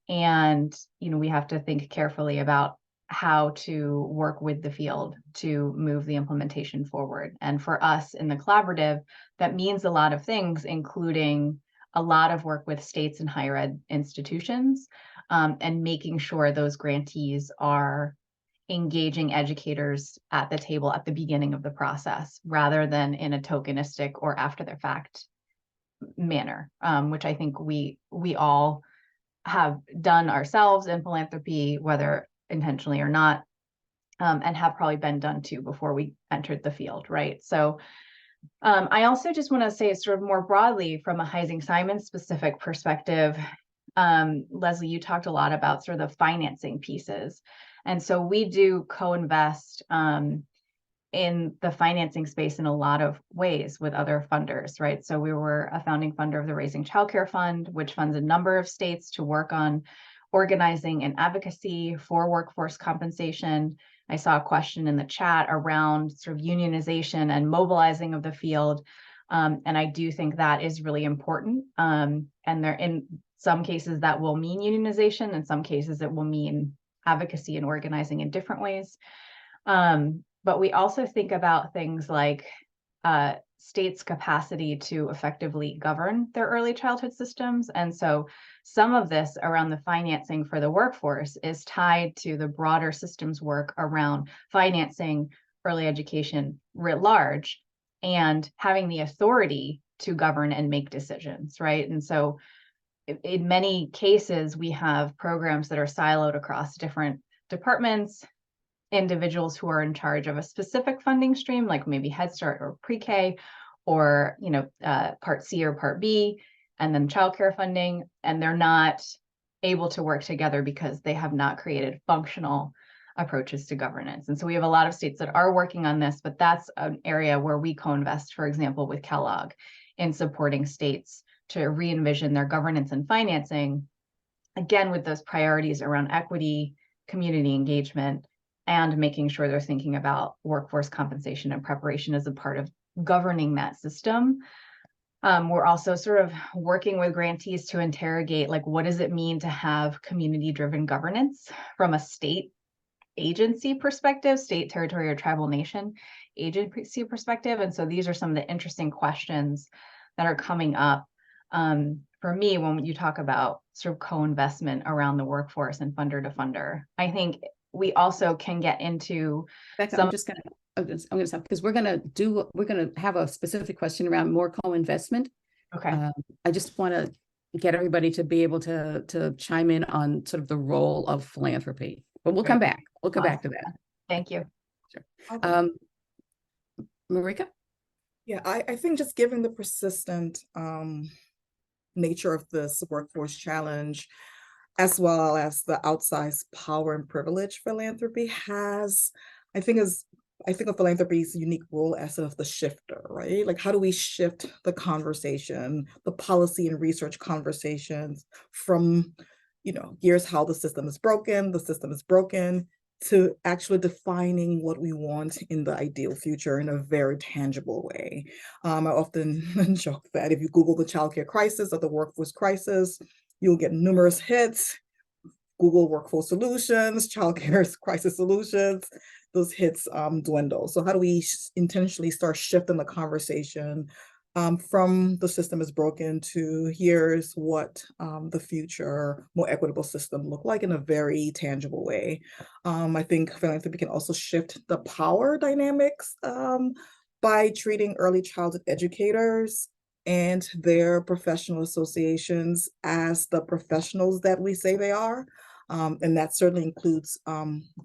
And, we have to think carefully about how to work with the field to move the implementation forward. And for us in the collaborative, that means a lot of things, including a lot of work with states and higher ed institutions, and making sure those grantees are engaging educators at the table at the beginning of the process, rather than in a tokenistic or after the fact manner, which I think we all have done ourselves in philanthropy, whether intentionally or not, and have probably been done too before we entered the field, right? So I also just want to say, sort of more broadly, from a Heising Simons specific perspective, Leslie, you talked a lot about sort of the financing pieces. And so we do co-invest in the financing space in a lot of ways with other funders, right? So we were a founding funder of the Raising Childcare Fund, which funds a number of states to work on organizing and advocacy for workforce compensation. I saw a question in the chat around sort of unionization and mobilizing of the field. And I do think that is really important. And there, in some cases that will mean unionization, in some cases it will mean advocacy and organizing in different ways. But we also think about things like states' capacity to effectively govern their early childhood systems. And so some of this around the financing for the workforce is tied to the broader systems work around financing early education writ large and having the authority to govern and make decisions, right? And so in many cases, we have programs that are siloed across different departments, individuals who are in charge of a specific funding stream, like maybe Head Start or pre-K, or Part C or Part B, and then childcare funding, and they're not able to work together because they have not created functional approaches to governance. And so we have a lot of states that are working on this, but that's an area where we co-invest, for example, with Kellogg in supporting states to re-envision their governance and financing, again, with those priorities around equity, community engagement, and making sure they're thinking about workforce compensation and preparation as a part of governing that system. We're also sort of working with grantees to interrogate, like, what does it mean to have community-driven governance from a state agency perspective, state, territory, or tribal nation agency perspective? And so these are some of the interesting questions that are coming up for me when you talk about sort of co-investment around the workforce and funder to funder. I think we also can get into Becca, I'm gonna stop because we're gonna have a specific question around more co-investment. Okay. I just want to get everybody to be able to chime in on sort of the role of philanthropy, but we'll come back. We'll come back to that. Thank you. Sure. Marika? Yeah, I think just given the persistent nature of this workforce challenge, as well as the outsized power and privilege philanthropy has, I think of philanthropy's unique role as sort of the shifter, right? Like, how do we shift the conversation, the policy and research conversations from, here's how the system is broken, to actually defining what we want in the ideal future in a very tangible way. I often joke that if you Google the childcare crisis or the workforce crisis, you'll get numerous hits. Google workforce solutions, childcare crisis solutions, those hits dwindle. So how do we intentionally start shifting the conversation from the system is broken to here's what the future more equitable system look like in a very tangible way. I think philanthropy can also shift the power dynamics by treating early childhood educators and their professional associations as the professionals that we say they are. And that certainly includes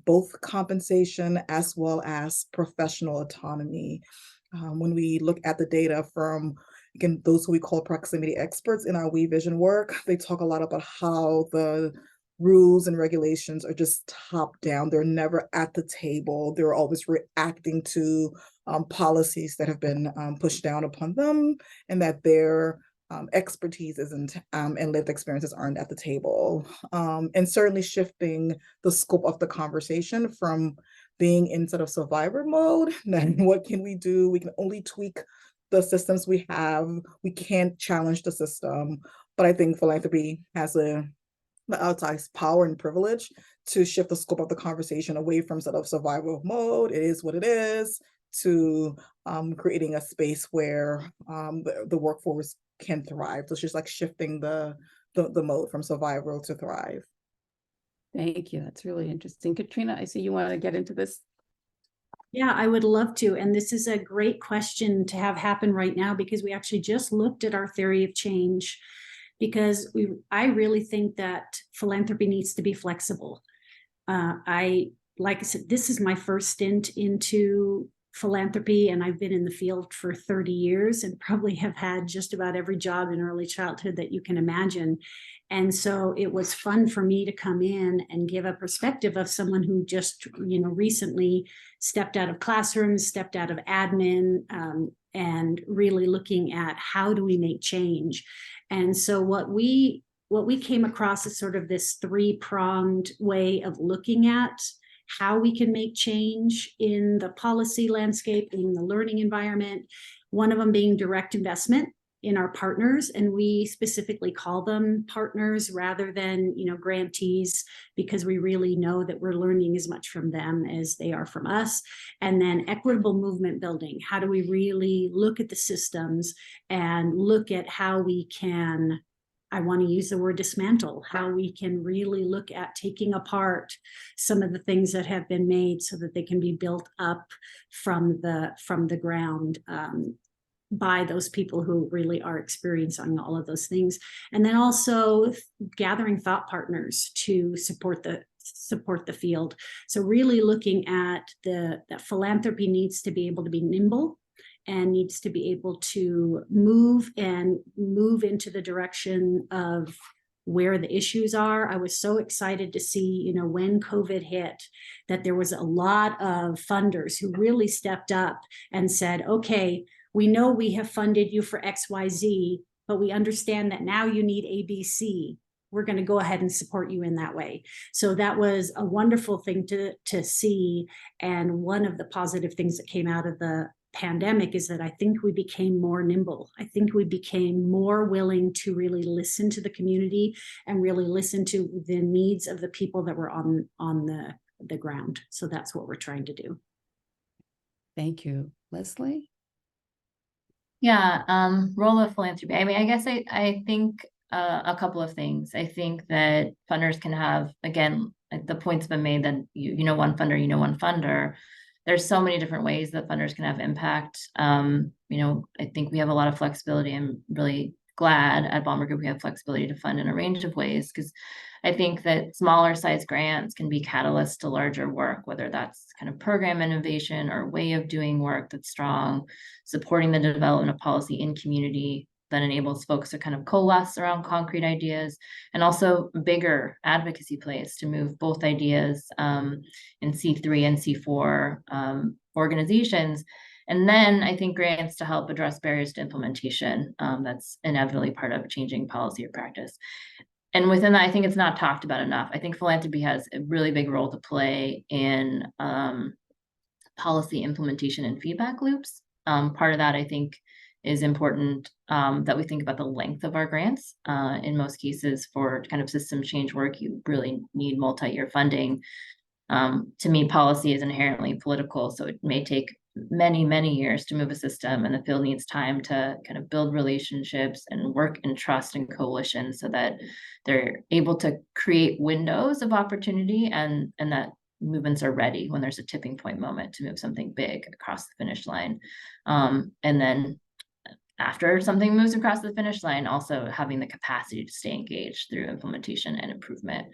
both compensation as well as professional autonomy. When we look at the data from, again, those who we call proximity experts in our We Vision work, they talk a lot about how the rules and regulations are just top down. They're never at the table. They're always reacting to policies that have been pushed down upon them, and that their expertise isn't and lived experiences aren't at the table. And certainly shifting the scope of the conversation from being in sort of survivor mode, then what can we do? We can only tweak the systems we have. We can't challenge the system. But I think philanthropy has the outsized power and privilege to shift the scope of the conversation away from sort of survival mode, it is what it is, to creating a space where the workforce can thrive. So it's just like shifting the mode from survival to thrive. Thank you. That's really interesting. Katrina, I see you want to get into this. Yeah, I would love to. And this is a great question to have happen right now, because we actually just looked at our theory of change, because I really think that philanthropy needs to be flexible. Like I said, this is my first stint into philanthropy, and I've been in the field for 30 years and probably have had just about every job in early childhood that you can imagine. And so it was fun for me to come in and give a perspective of someone who just, recently stepped out of classrooms, stepped out of admin, and really looking at how do we make change. And so what we came across is sort of this three-pronged way of looking at how we can make change in the policy landscape, in the learning environment. One of them being direct investment in our partners, and we specifically call them partners rather than, grantees, because we really know that we're learning as much from them as they are from us. And then equitable movement building. How do we really look at the systems and look at how we can, I want to use the word dismantle, how we can really look at taking apart some of the things that have been made so that they can be built up from the ground, by those people who really are experiencing all of those things. And then also gathering thought partners to support the field. So really looking at that philanthropy needs to be able to be nimble and needs to be able to move into the direction of where the issues are. I was so excited to see, when COVID hit, that there was a lot of funders who really stepped up and said, okay, we know we have funded you for XYZ, but we understand that now you need ABC. We're going to go ahead and support you in that way. So that was a wonderful thing to see. And one of the positive things that came out of the pandemic is that I think we became more nimble. I think we became more willing to really listen to the community and really listen to the needs of the people that were on the ground. So that's what we're trying to do. Thank you. Leslie? Yeah, role of philanthropy. I mean, I guess I think a couple of things. I think that funders can have, again, the point's been made that you know one funder. There's so many different ways that funders can have impact. I think we have a lot of flexibility. I'm really glad at Ballmer Group we have flexibility to fund in a range of ways, because I think that smaller size grants can be catalysts to larger work, whether that's kind of program innovation or way of doing work that's strong, supporting the development of policy in community that enables folks to kind of coalesce around concrete ideas, and also bigger advocacy plays to move both ideas in C3 and C4 organizations. And then I think grants to help address barriers to implementation. That's inevitably part of changing policy or practice. And within that, I think it's not talked about enough. I think philanthropy has a really big role to play in policy implementation and feedback loops. Part of that, I think, is important that we think about the length of our grants. In most cases, for kind of system change work, you really need multi-year funding. To me, policy is inherently political, so it may take many, many years to move a system, and the field needs time to kind of build relationships and work in trust and coalition so that they're able to create windows of opportunity and that movements are ready when there's a tipping point moment to move something big across the finish line. And then after something moves across the finish line, also having the capacity to stay engaged through implementation and improvement.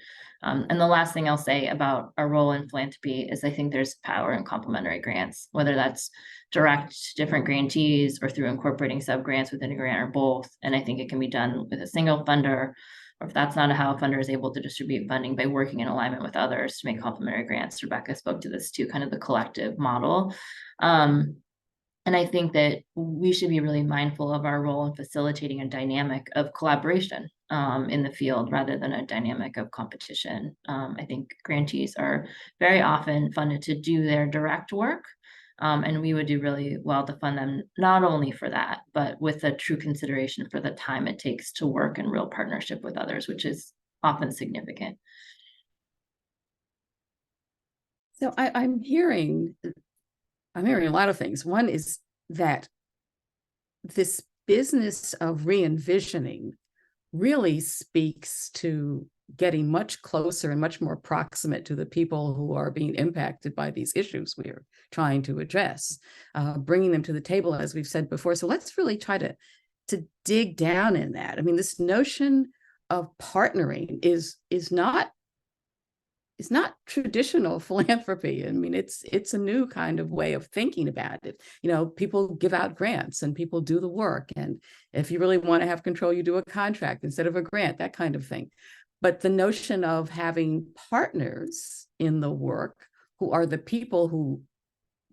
And the last thing I'll say about our role in philanthropy is I think there's power in complementary grants, whether that's direct different grantees or through incorporating sub-grants within a grant or both. And I think it can be done with a single funder, or if that's not how a funder is able to distribute funding, by working in alignment with others to make complementary grants. Rebecca spoke to this too, kind of the collective model. And I think that we should be really mindful of our role in facilitating a dynamic of collaboration in the field rather than a dynamic of competition. I think grantees are very often funded to do their direct work, and we would do really well to fund them not only for that, but with a true consideration for the time it takes to work in real partnership with others, which is often significant. So I'm hearing a lot of things. One is that this business of re-envisioning really speaks to getting much closer and much more proximate to the people who are being impacted by these issues we are trying to address, bringing them to the table, as we've said before. So let's really try to dig down in that. I mean, this notion of partnering is not traditional philanthropy. I mean, it's a new kind of way of thinking about it. People give out grants and people do the work. And if you really want to have control, you do a contract instead of a grant, that kind of thing. But the notion of having partners in the work who are the people who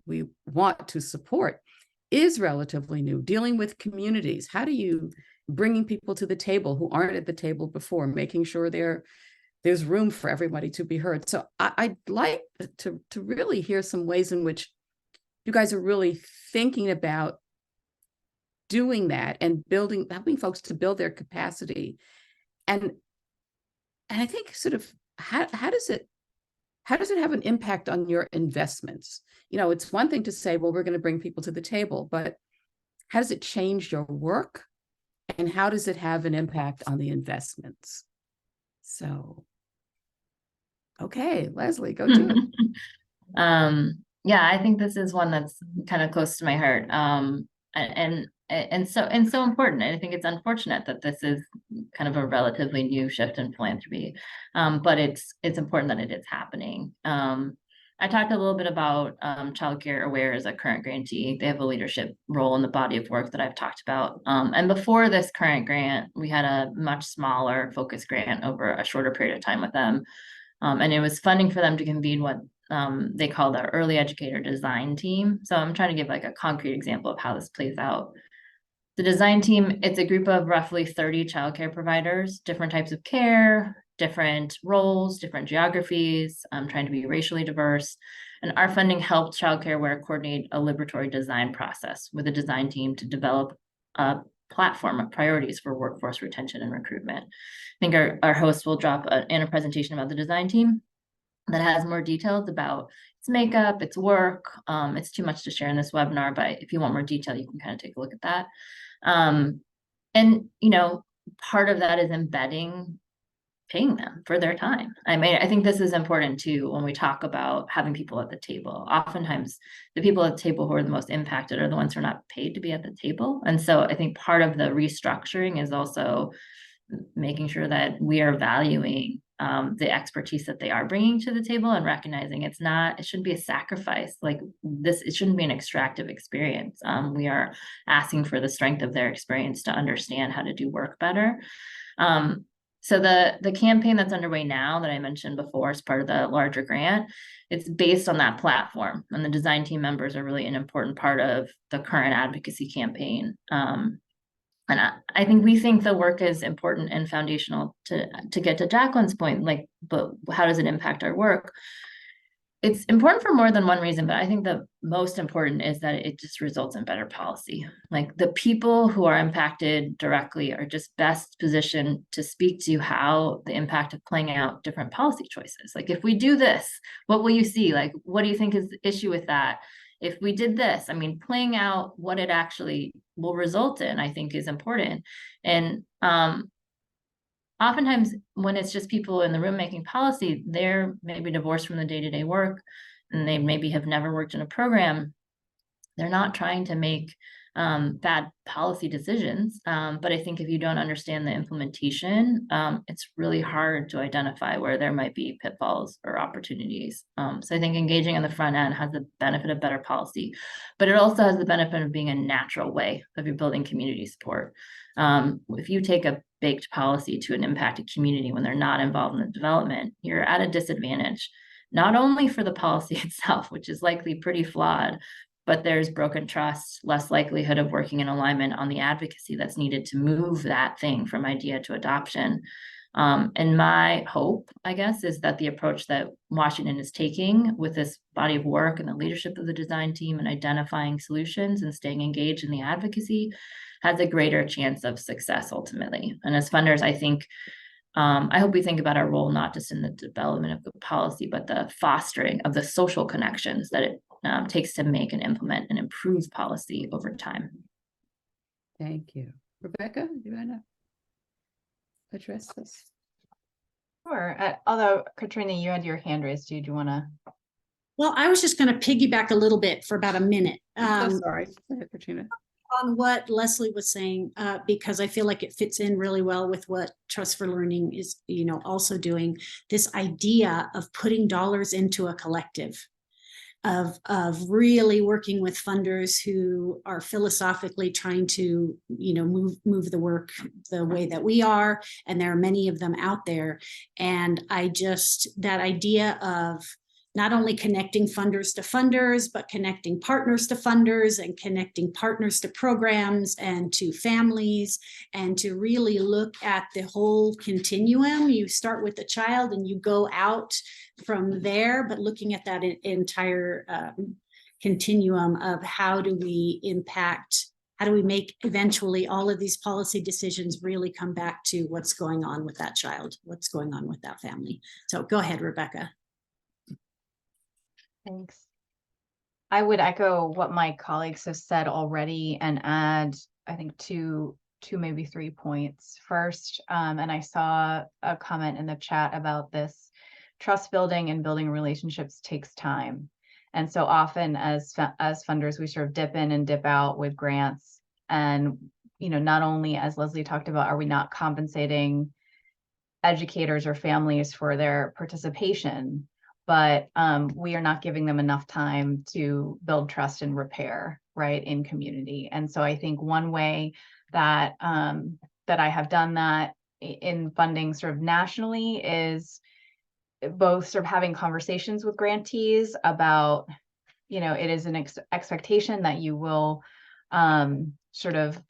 we want to support is relatively new. Dealing with communities, how do you bringing people to the table who aren't at the table before, making sure they're there's room for everybody to be heard. So I'd like to really hear some ways in which you guys are really thinking about doing that and helping folks to build their capacity. And I think sort of how does it have an impact on your investments? It's one thing to say, well, we're going to bring people to the table, but how does it change your work? And how does it have an impact on the investments? So, okay, Leslie, go to it. Yeah, I think this is one that's kind of close to my heart. And so important. And I think it's unfortunate that this is kind of a relatively new shift in philanthropy. But it's important that it is happening. I talked a little bit about Childcare Aware as a current grantee. They have a leadership role in the body of work that I've talked about. And before this current grant, we had a much smaller focus grant over a shorter period of time with them. And it was funding for them to convene what they call the early educator design team. So I'm trying to give like a concrete example of how this plays out. The design team, it's a group of roughly 30 childcare providers, different types of care, different roles, different geographies, trying to be racially diverse. And our funding helped Childcare Aware coordinate a liberatory design process with a design team to develop a platform of priorities for workforce retention and recruitment. I think our host will drop in a presentation about the design team that has more details about its makeup, its work. It's too much to share in this webinar, but if you want more detail, you can kind of take a look at that. And, part of that is paying them for their time. I mean, I think this is important too, when we talk about having people at the table. Oftentimes the people at the table who are the most impacted are the ones who are not paid to be at the table. And so I think part of the restructuring is also making sure that we are valuing the expertise that they are bringing to the table and recognizing it shouldn't be a sacrifice like this. It shouldn't be an extractive experience. We are asking for the strength of their experience to understand how to do work better. So the campaign that's underway now that I mentioned before as part of the larger grant, it's based on that platform, and the design team members are really an important part of the current advocacy campaign. And I think we think the work is important and foundational to get to Jacqueline's point, but how does it impact our work? It's important for more than one reason, but I think the most important is that it just results in better policy. Like the people who are impacted directly are just best positioned to speak to how the impact of playing out different policy choices. Like if we do this, what will you see? Like, what do you think is the issue with that? If we did this, I mean, playing out what it actually will result in, I think is important. And oftentimes when it's just people in the room making policy, they're maybe divorced from the day-to-day work and they maybe have never worked in a program. They're not trying to make bad policy decisions. But I think if you don't understand the implementation, it's really hard to identify where there might be pitfalls or opportunities. So I think engaging on the front end has the benefit of better policy, but it also has the benefit of being a natural way of your building community support. If you take a baked policy to an impacted community when they're not involved in the development, you're at a disadvantage, not only for the policy itself, which is likely pretty flawed, but there's broken trust, less likelihood of working in alignment on the advocacy that's needed to move that thing from idea to adoption. And my hope, I guess, is that the approach that Washington is taking with this body of work and the leadership of the design team and identifying solutions and staying engaged in the advocacy has a greater chance of success ultimately. And as funders, I think, I hope we think about our role not just in the development of the policy, but the fostering of the social connections that it takes to make and implement and improve policy over time. Thank you. Rebecca, do you want to address this? Sure. Although, Katrina, you had your hand raised. Do you want to? Well, I was just going to piggyback a little bit for about a minute. I'm so sorry. Go ahead, Katrina. On what Leslie was saying, because I feel like it fits in really well with what Trust for Learning is, also doing. This idea of putting dollars into a collective, of really working with funders who are philosophically trying to, move the work the way that we are, and there are many of them out there. And that idea of not only connecting funders to funders, but connecting partners to funders and connecting partners to programs and to families, and to really look at the whole continuum. You start with the child and you go out from there, but looking at that entire continuum of how do we impact, how do we make eventually all of these policy decisions really come back to what's going on with that child, what's going on with that family. So go ahead, Rebecca. Thanks. I would echo what my colleagues have said already and add, I think, two, maybe 3 points. First, and I saw a comment in the chat about this, trust building and building relationships takes time. And so often as funders, we sort of dip in and dip out with grants. And, not only, as Leslie talked about, are we not compensating educators or families for their participation, but we are not giving them enough time to build trust and repair, right, in community. And so I think one way that that I have done that in funding sort of nationally is both sort of having conversations with grantees about, it is an expectation that you will sort of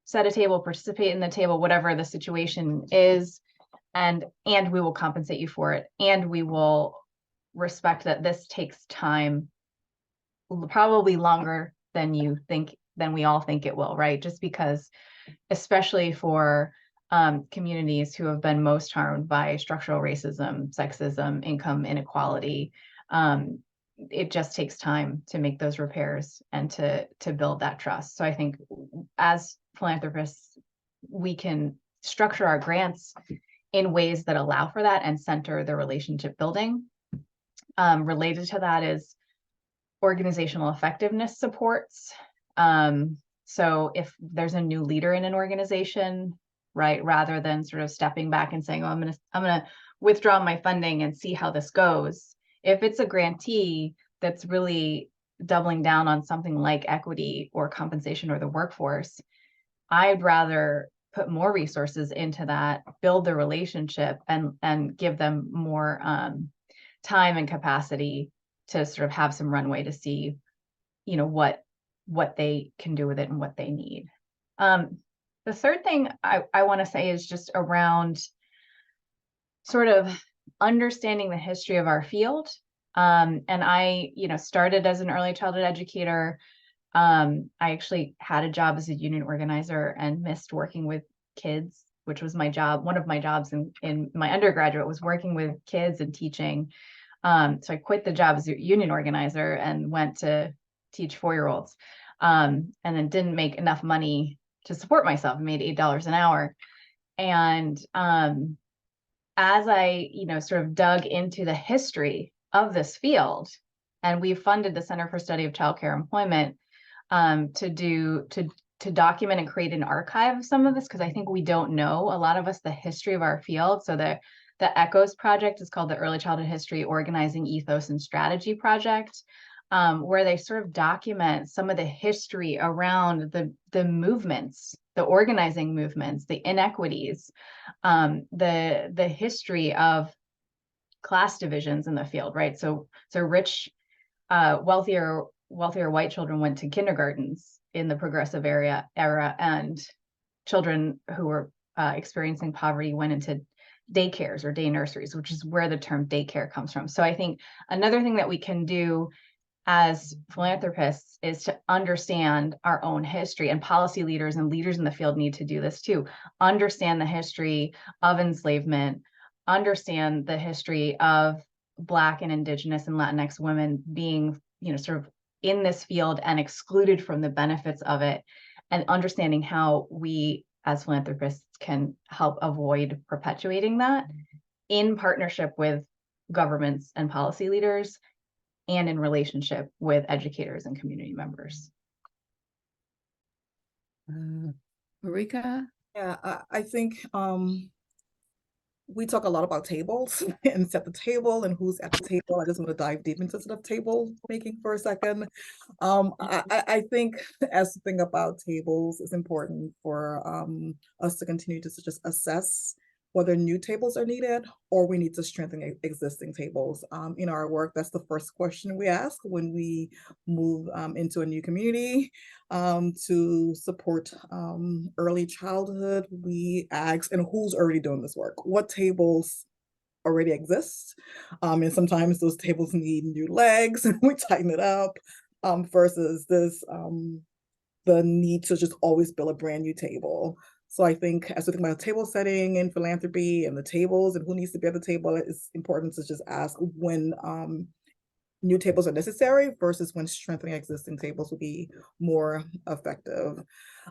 set a table, participate in the table, whatever the situation is, and we will compensate you for it, and we will respect that this takes time, probably longer than we all think it will, right? Just because, especially for communities who have been most harmed by structural racism, sexism, income inequality, it just takes time to make those repairs and to build that trust. So I think as philanthropists, we can structure our grants in ways that allow for that and center the relationship building. Related to that is organizational effectiveness supports. So if there's a new leader in an organization, right, rather than sort of stepping back and saying, oh, I'm gonna withdraw my funding and see how this goes. If it's a grantee that's really doubling down on something like equity or compensation or the workforce, I'd rather put more resources into that, build the relationship, and give them more time and capacity to sort of have some runway to see, what they can do with it and what they need. The third thing I want to say is just around sort of understanding the history of our field. And I, started as an early childhood educator. I actually had a job as a union organizer and missed working with kids, which was my job. One of my jobs in my undergraduate was working with kids and teaching. So I quit the job as a union organizer and went to teach 4-year-olds, and then didn't make enough money to support myself. I made $8 an hour. And as I, sort of dug into the history of this field, and we funded the Center for Study of Childcare Employment to document and create an archive of some of this, because I think we don't know, a lot of us, the history of our field. So the ECHOS project is called the Early Childhood History Organizing Ethos and Strategy Project, where they sort of document some of the history around the movements, the organizing movements, the inequities, the history of class divisions in the field, right? So rich, wealthier white children went to kindergartens in the progressive era, and children who were experiencing poverty went into daycares or day nurseries, which is where the term daycare comes from. So I think another thing that we can do as philanthropists is to understand our own history, and policy leaders and leaders in the field need to do this too. Understand the history of enslavement, understand the history of Black and Indigenous and Latinx women being, sort of in this field and excluded from the benefits of it, and understanding how we as philanthropists can help avoid perpetuating that in partnership with governments and policy leaders, and in relationship with educators and community members. Marika? Yeah, I think we talk a lot about tables and set the table and who's at the table. I just want to dive deep into sort of table making for a second. I think as to think about tables, it's important for us to continue to just assess whether new tables are needed or we need to strengthen existing tables. In our work, that's the first question we ask when we move into a new community to support early childhood. We ask, and who's already doing this work? What tables already exist? And sometimes those tables need new legs and we tighten it up versus this the need to just always build a brand new table. So I think as we think about table setting and philanthropy and the tables and who needs to be at the table, it's important to just ask when new tables are necessary versus when strengthening existing tables will be more effective.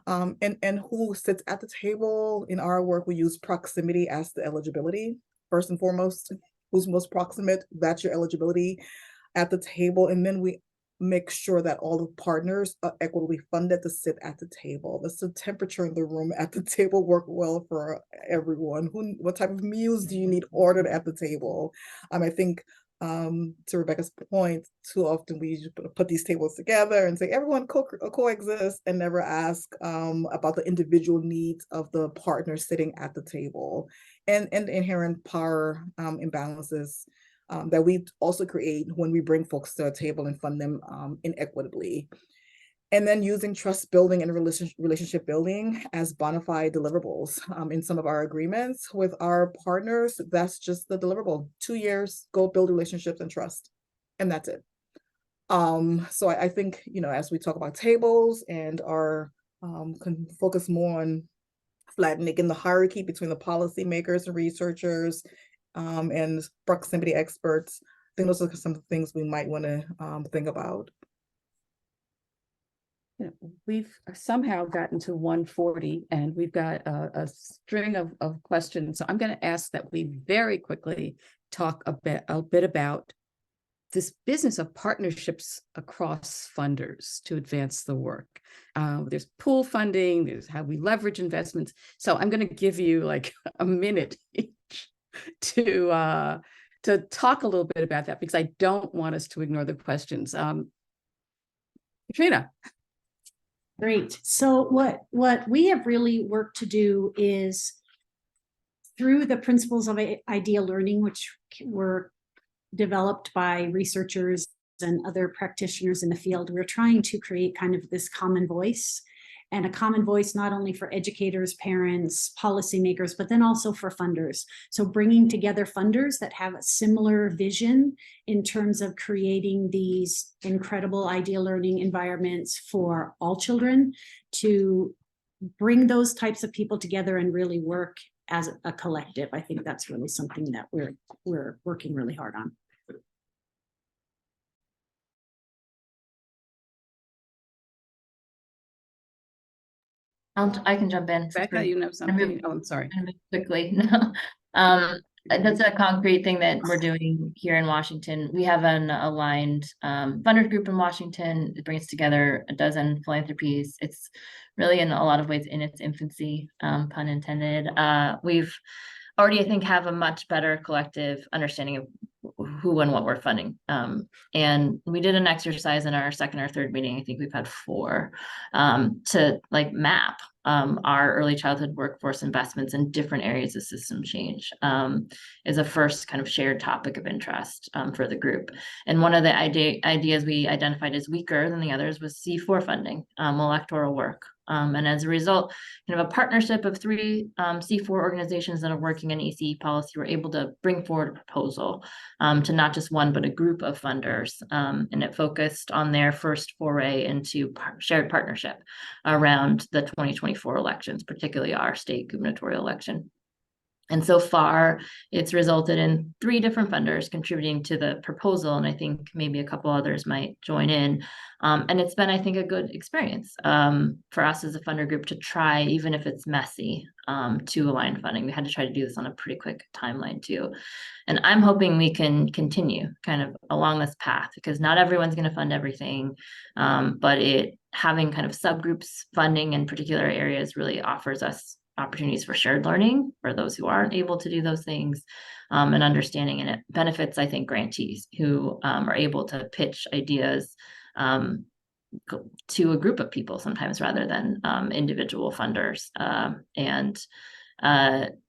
And who sits at the table. In our work, we use proximity as the eligibility. First and foremost, who's most proximate, that's your eligibility at the table. And then we make sure that all the partners are equitably funded to sit at the table. Does the temperature in the room at the table work well for everyone? What type of meals do you need ordered at the table? I think to Rebecca's point, too often we put these tables together and say everyone coexist and never ask about the individual needs of the partner sitting at the table and inherent power imbalances that we also create when we bring folks to a table and fund them inequitably. And then using trust building and relationship building as bona fide deliverables in some of our agreements with our partners. That's just the deliverable. 2 years, go build relationships and trust, and that's it. So I think, as we talk about tables and our can focus more on flattening the hierarchy between the policymakers and researchers and proximity experts. I think those are some things we might want to think about. We've somehow gotten to 1:40 and we've got a string of questions. So I'm going to ask that we very quickly talk a bit about this business of partnerships across funders to advance the work. There's pool funding, there's how we leverage investments. So I'm going to give you like a minute each to talk a little bit about that, because I don't want us to ignore the questions. Katrina. Great. So what we have really worked to do is through the principles of idea learning, which were developed by researchers and other practitioners in the field, we're trying to create kind of this common voice, and a common voice not only for educators, parents, policymakers, but then also for funders. So bringing together funders that have a similar vision in terms of creating these incredible idea learning environments for all children, to bring those types of people together and really work as a collective. I think that's really something that we're working really hard on. I can jump in. Becca, you know something? Oh, I'm sorry. Quickly. That's a concrete thing that we're doing here in Washington. We have an aligned funders group in Washington. It brings together a dozen philanthropies. It's really in a lot of ways in its infancy, pun intended. We've already, I think, have a much better collective understanding of who and what we're funding. And we did an exercise in our second or third meeting, I think we've had 4, to like map our early childhood workforce investments in different areas of system change, is a first kind of shared topic of interest for the group. And one of the ideas we identified as weaker than the others was C4 funding, electoral work. And as a result, kind of a partnership of 3 C4 organizations that are working in ECE policy were able to bring forward a proposal to not just one, but a group of funders. And it focused on their first foray into shared partnership around the 2024 elections, particularly our state gubernatorial election. And so far, it's resulted in 3 different funders contributing to the proposal, and I think maybe a couple others might join in. And it's been, I think, a good experience for us as a funder group to try, even if it's messy, to align funding. We had to try to do this on a pretty quick timeline too. And I'm hoping we can continue kind of along this path, because not everyone's going to fund everything, but having kind of subgroups funding in particular areas really offers us opportunities for shared learning for those who aren't able to do those things, and understanding, and it benefits, I think, grantees who are able to pitch ideas to a group of people sometimes rather than individual funders. And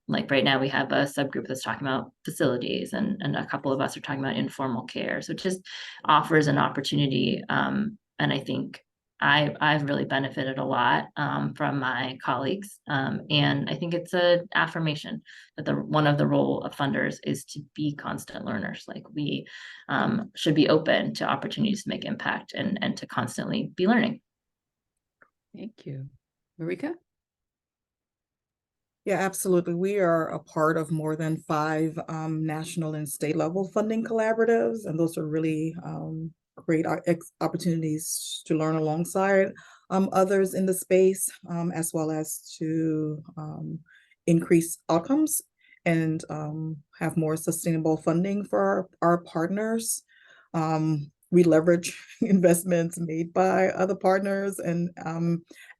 like right now we have a subgroup that's talking about facilities, and a couple of us are talking about informal care. So it just offers an opportunity. And I think I've really benefited a lot from my colleagues. And I think it's an affirmation that one of the role of funders is to be constant learners. Like we should be open to opportunities to make impact and to constantly be learning. Thank you. Marika? Yeah, absolutely. We are a part of more than 5 national and state level funding collaboratives, and those are really great opportunities to learn alongside others in the space, as well as to increase outcomes and have more sustainable funding for our partners. We leverage investments made by other partners and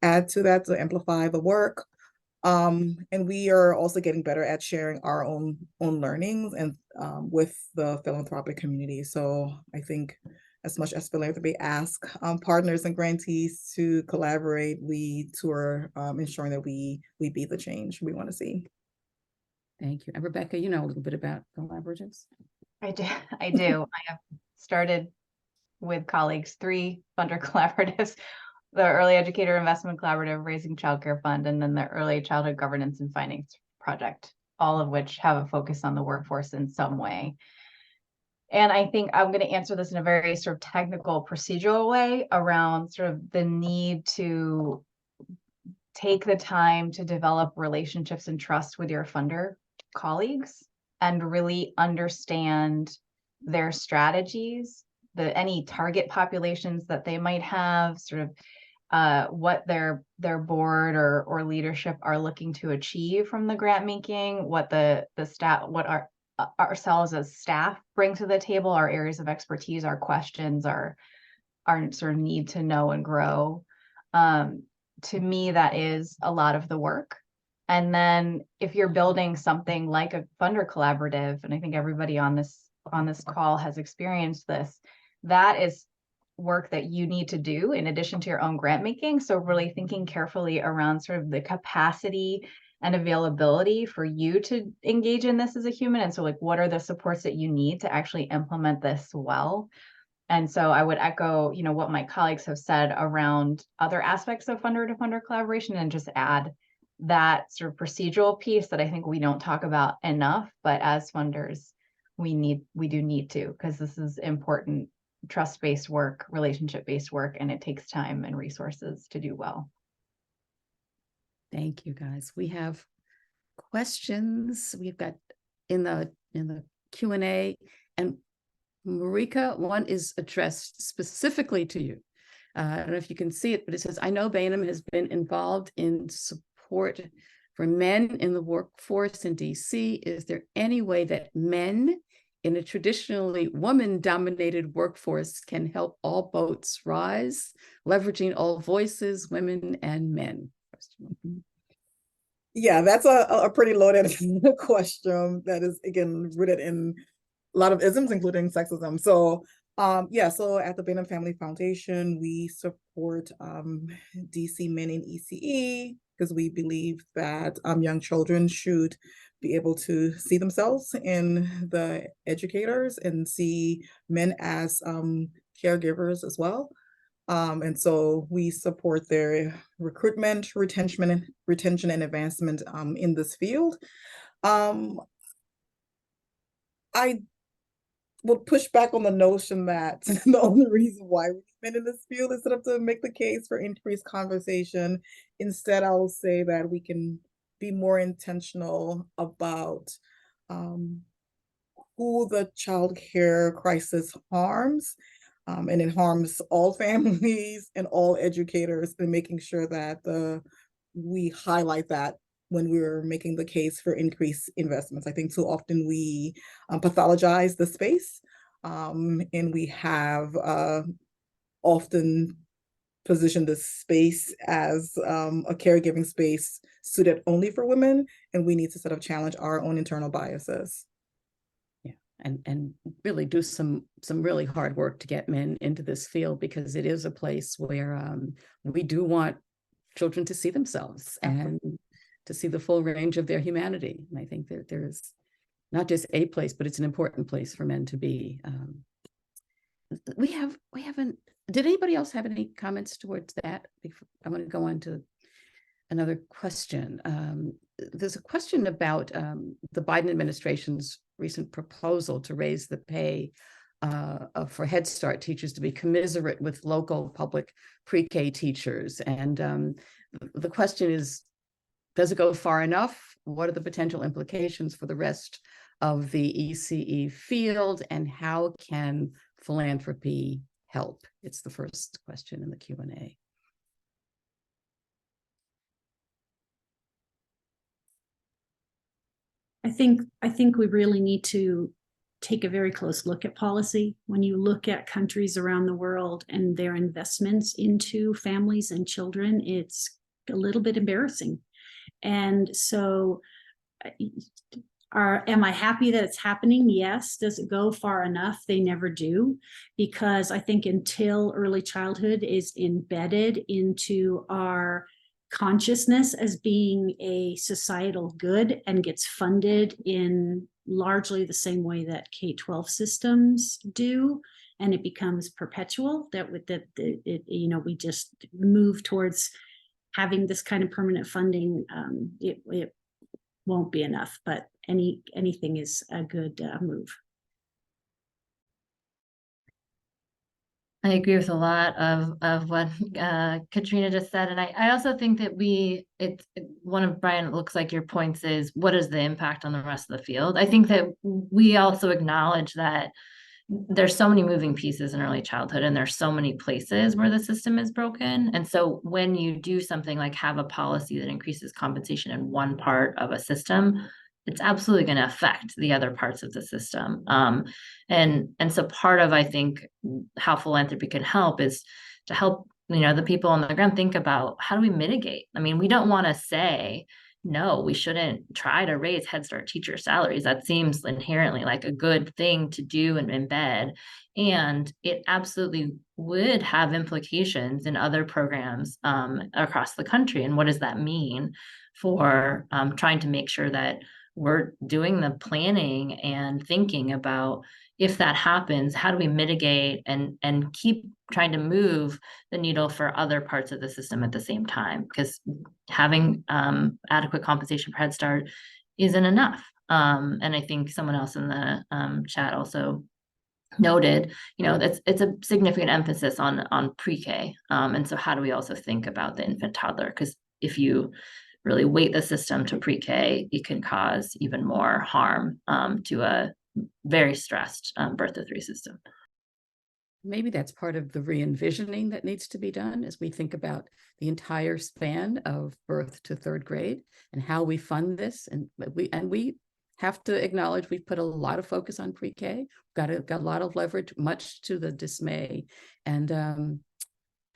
add to that to amplify the work. And we are also getting better at sharing our own learnings and with the philanthropic community. So I think as much as philanthropy asks partners and grantees to collaborate, we too are ensuring that we be the change we want to see. Thank you. And Rebecca, you know a little bit about collaboratives. I do. I have started with colleagues 3 funder collaboratives, the Early Educator Investment Collaborative, Raising Childcare Fund, and then the Early Childhood Governance and Finance Project, all of which have a focus on the workforce in some way. And I think I'm going to answer this in a very sort of technical, procedural way around sort of the need to take the time to develop relationships and trust with your funder colleagues and really understand their strategies, any target populations that they might have, sort of what their board or leadership are looking to achieve from the grant making, what the staff, what ourselves as staff bring to the table, our areas of expertise, our questions, our sort of need to know and grow. To me, that is a lot of the work. And then if you're building something like a funder collaborative, and I think everybody on this call has experienced this, that is work that you need to do in addition to your own grant making. So really thinking carefully around sort of the capacity and availability for you to engage in this as a human. And so like, what are the supports that you need to actually implement this well? And so I would echo, what my colleagues have said around other aspects of funder to funder collaboration, and just add that sort of procedural piece that I think we don't talk about enough, but as funders, we do need to, because this is important trust-based work, relationship-based work, and it takes time and resources to do well. Thank you, guys. We have questions. We've got in the Q&A, and Marika, one is addressed specifically to you. I don't know if you can see it, but it says, I know Bainum has been involved in support for men in the workforce in DC. Is there any way that men in a traditionally woman-dominated workforce can help all boats rise, leveraging all voices, women and men? Yeah, that's a pretty loaded question that is, again, rooted in a lot of isms, including sexism. So so at the Bainum Family Foundation, we support DC men in ECE because we believe that young children should be able to see themselves in the educators and see men as caregivers as well. And so we support their recruitment, retention, and advancement in this field. I will push back on the notion that the only reason why we've been in this field is set up to make the case for increased conversation. Instead, I will say that we can be more intentional about who the child care crisis harms. And it harms all families and all educators, and making sure that we highlight that when we're making the case for increased investments. I think too often we pathologize the space, and we have often positioned this space as a caregiving space suited only for women, and we need to sort of challenge our own internal biases. And really do some really hard work to get men into this field, because it is a place where we do want children to see themselves. And to see the full range of their humanity. And I think that there is not just a place, but it's an important place for men to be. We haven't, did anybody else have any comments towards that? I want to go on to another question. There's a question about the Biden administration's recent proposal to raise the pay for Head Start teachers to be commensurate with local public pre-K teachers. And the question is, does it go far enough? What are the potential implications for the rest of the ECE field, and how can philanthropy help? It's the first question in the Q&A. I think we really need to take a very close look at policy. When you look at countries around the world and their investments into families and children, it's a little bit embarrassing. And so am I happy that it's happening? Yes. Does it go far enough? They never do, because I think until early childhood is embedded into our consciousness as being a societal good and gets funded in largely the same way that K-12 systems do, and it becomes perpetual, we just move towards having this kind of permanent funding, it won't be enough, but anything is a good move. I agree with a lot of what Katrina just said. And I also think that one of Brian, it looks like your points is, what is the impact on the rest of the field? I think that we also acknowledge that there's so many moving pieces in early childhood, and there's so many places where the system is broken. And so when you do something like have a policy that increases compensation in one part of a system, it's absolutely going to affect the other parts of the system. And so part of, I think, how philanthropy can help is to help, the people on the ground think about, how do we mitigate? I mean, we don't want to say, no, we shouldn't try to raise Head Start teacher salaries. That seems inherently like a good thing to do and embed. And it absolutely would have implications in other programs across the country. And what does that mean for trying to make sure that we're doing the planning and thinking about, if that happens, how do we mitigate and keep trying to move the needle for other parts of the system at the same time? Because having adequate compensation for Head Start isn't enough. And I think someone else in the chat also noted, it's a significant emphasis on pre-K. And so how do we also think about the infant toddler? Because if you really weight the system to pre-K, it can cause even more harm to a very stressed birth to three system. Maybe that's part of the re-envisioning that needs to be done as we think about the entire span of birth to third grade and how we fund this. And we have to acknowledge we've put a lot of focus on pre-K, got a lot of leverage, much to the dismay and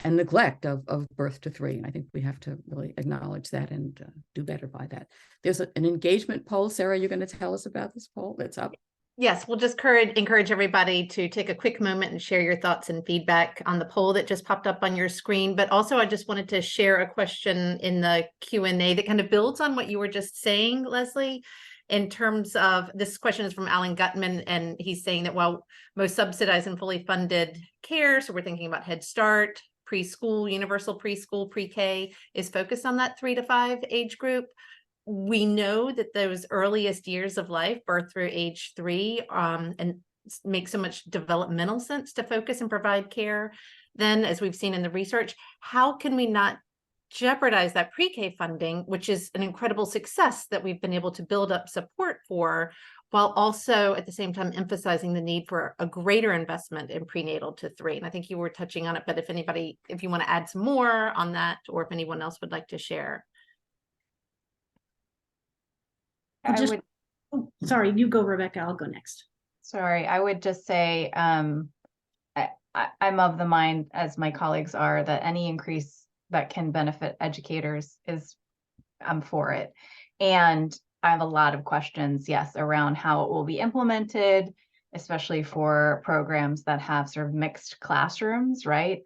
neglect of birth to three. And I think we have to really acknowledge that and do better by that. There's an engagement poll. Sarah, you're going to tell us about this poll that's up. Yes, we'll just encourage everybody to take a quick moment and share your thoughts and feedback on the poll that just popped up on your screen. But also, I just wanted to share a question in the Q&A that kind of builds on what you were just saying, Leslie, in terms of, this question is from Alan Gutman, and he's saying that while most subsidized and fully funded care, so we're thinking about Head Start, preschool, universal preschool, pre-K, is focused on that 3 to 5 age group, we know that those earliest years of life, birth through age 3, and make so much developmental sense to focus and provide care. Then, as we've seen in the research, how can we not jeopardize that pre-K funding, which is an incredible success that we've been able to build up support for, while also at the same time emphasizing the need for a greater investment in prenatal to 3. And I think you were touching on it, but if you want to add some more on that, or if anyone else would like to share. Sorry, you go, Rebecca. I'll go next. Sorry, I would just say I'm of the mind, as my colleagues are, that any increase that can benefit educators I'm for it. And I have a lot of questions, yes, around how it will be implemented, especially for programs that have sort of mixed classrooms, right?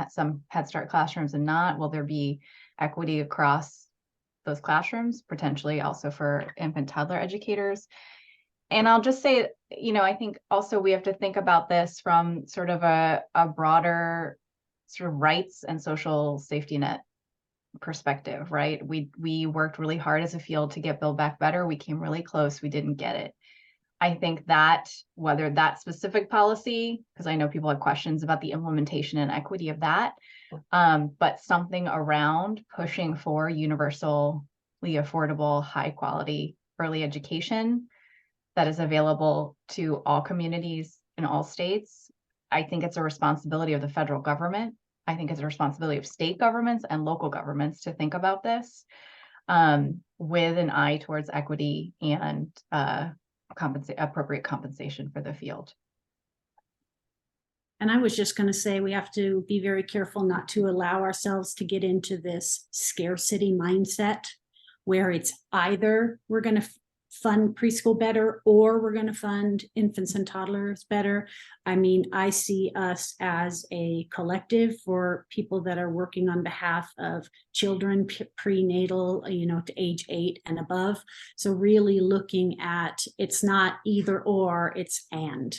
Some Head Start classrooms and not. Will there be equity across those classrooms, potentially also for infant toddler educators. And I'll just say, I think also we have to think about this from sort of a broader sort of rights and social safety net perspective, right? We worked really hard as a field to get Build Back Better. We came really close. We didn't get it. I think that whether that specific policy, because I know people have questions about the implementation and equity of that, but something around pushing for universally affordable, high quality early education that is available to all communities in all states. I think it's a responsibility of the federal government. I think it's a responsibility of state governments and local governments to think about this with an eye towards equity and appropriate compensation for the field. And I was just going to say, we have to be very careful not to allow ourselves to get into this scarcity mindset where it's either we're going to fund preschool better or we're going to fund infants and toddlers better. I mean, I see us as a collective for people that are working on behalf of children prenatal, to age 8 and above. So really looking at, it's not either or, it's and.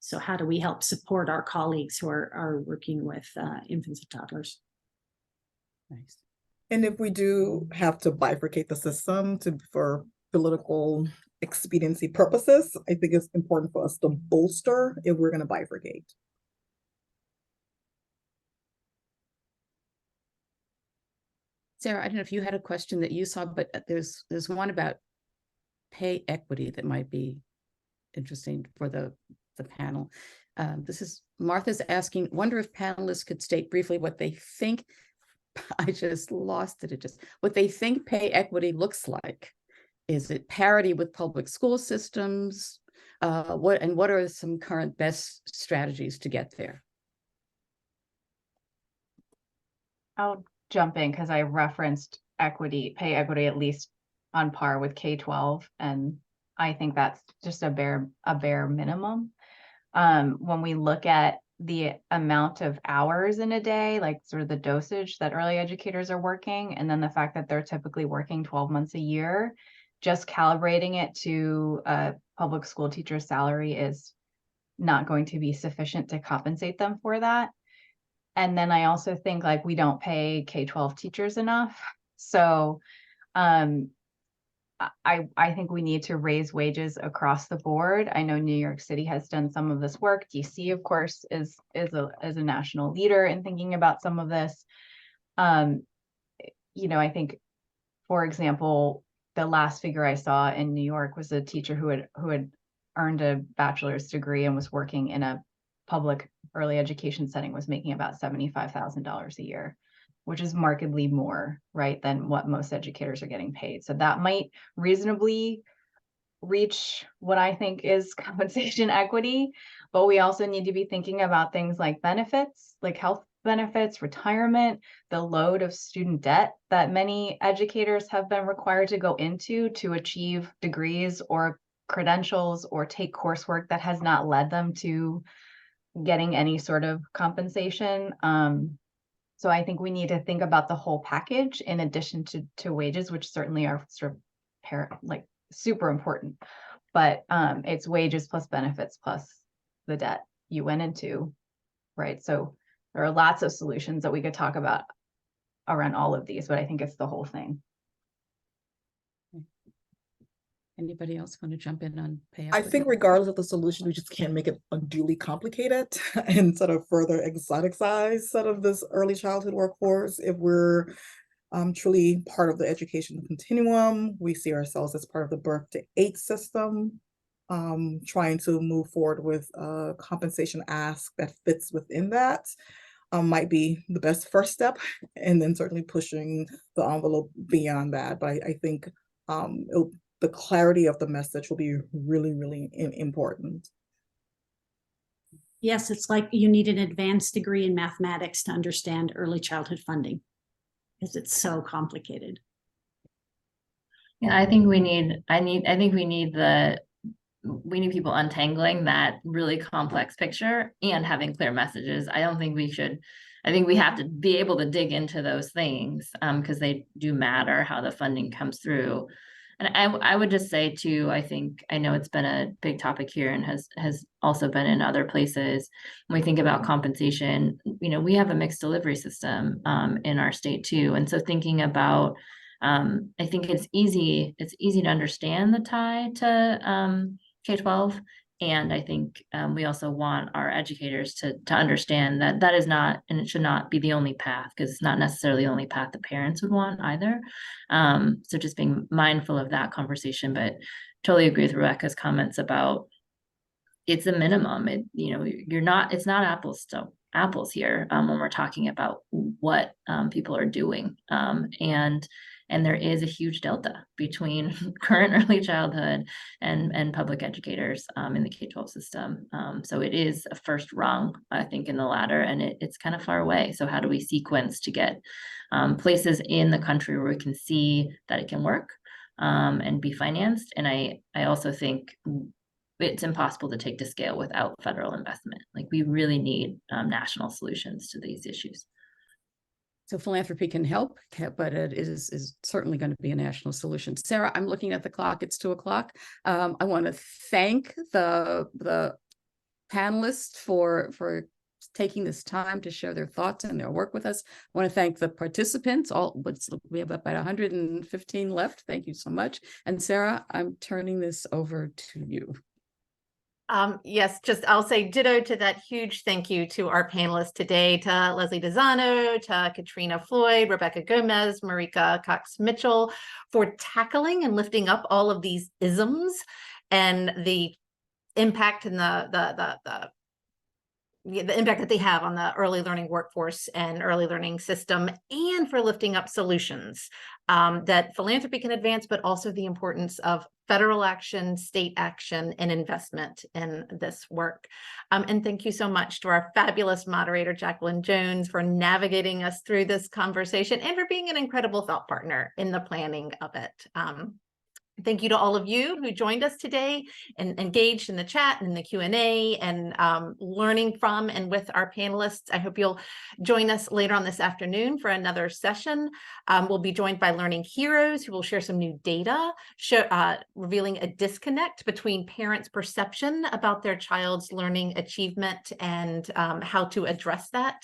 So how do we help support our colleagues who are working with infants and toddlers? Nice. And if we do have to bifurcate the system for political expediency purposes, I think it's important for us to bolster if we're going to bifurcate. Sarah, I don't know if you had a question that you saw, but there's one about pay equity that might be interesting for the panel. This is Martha's asking, wonder if panelists could state briefly what they think, I just lost it, what they think pay equity looks like. Is it parity with public school systems? What are some current best strategies to get there? I'll jump in because I referenced pay equity at least on par with K-12, and I think that's just a bare minimum. When we look at the amount of hours in a day, like sort of the dosage that early educators are working, and then the fact that they're typically working 12 months a year, just calibrating it to a public school teacher's salary is not going to be sufficient to compensate them for that. And then I also think we don't pay K-12 teachers enough. So I think we need to raise wages across the board. I know New York City has done some of this work. DC, of course, is a national leader in thinking about some of this. I think, for example, the last figure I saw in New York was a teacher who had earned a bachelor's degree and was working in a public early education setting, was making about $75,000 a year, which is markedly more, right, than what most educators are getting paid. So that might reasonably reach what I think is compensation equity, but we also need to be thinking about things like benefits, like health benefits, retirement, the load of student debt that many educators have been required to go into to achieve degrees or credentials or take coursework that has not led them to getting any sort of compensation. So I think we need to think about the whole package in addition to wages, which certainly are sort of super important, but it's wages plus benefits plus the debt you went into, right? So there are lots of solutions that we could talk about around all of these, but I think it's the whole thing. Anybody else want to jump in on pay I equity? think regardless of the solution, we just can't make it unduly complicated and sort of further exoticize sort of this early childhood workforce. If we're truly part of the education continuum, we see ourselves as part of the birth to 8 system, trying to move forward with a compensation ask that fits within that. Might be the best first step, and then certainly pushing the envelope beyond that. But I think the clarity of the message will be really, really important. Yes, it's like you need an advanced degree in mathematics to understand early childhood funding because it's so complicated. Yeah, I think we need people untangling that really complex picture and having clear messages. I don't think we should I think we have to be able to dig into those things because they do matter how the funding comes through. And I would just say too, I know it's been a big topic here and has also been in other places. When we think about compensation, we have a mixed delivery system in our state too. And so thinking about, I think it's easy to understand the tie to K-12. And I think we also want our educators to understand that that is not, and it should not be the only path, because it's not necessarily the only path the parents would want either. So just being mindful of that conversation, but totally agree with Rebecca's comments about it's a minimum. It's not apples to apples here when we're talking about what people are doing. And there is a huge delta between current early childhood and public educators in the K-12 system. So it is a first rung, I think, in the ladder, and it's kind of far away. So how do we sequence to get places in the country where we can see that it can work and be financed? And I also think it's impossible to take to scale without federal investment. Like, we really need national solutions to these issues. So philanthropy can help, but it is certainly going to be a national solution. Sarah, I'm looking at the clock. It's 2:00. I want to thank the panelists for taking this time to share their thoughts and their work with us. I want to thank the participants. We have about 115 left. Thank you so much. And Sarah, I'm turning this over to you. Yes, I'll say ditto to that. Huge thank you to our panelists today, to Leslie Dezano, to Katrina Floyd, Rebecca Gomez, Marika Cox-Mitchell, for tackling and lifting up all of these isms and the impact and the impact that they have on the early learning workforce and early learning system, and for lifting up solutions that philanthropy can advance, but also the importance of federal action, state action, and investment in this work. And thank you so much to our fabulous moderator, Jacqueline Jones, for navigating us through this conversation and for being an incredible thought partner in the planning of it. Thank you to all of you who joined us today and engaged in the chat and in the Q&A and learning from and with our panelists. I hope you'll join us later on this afternoon for another session. We'll be joined by learning heroes who will share some new data, revealing a disconnect between parents' perception about their child's learning achievement and how to address that.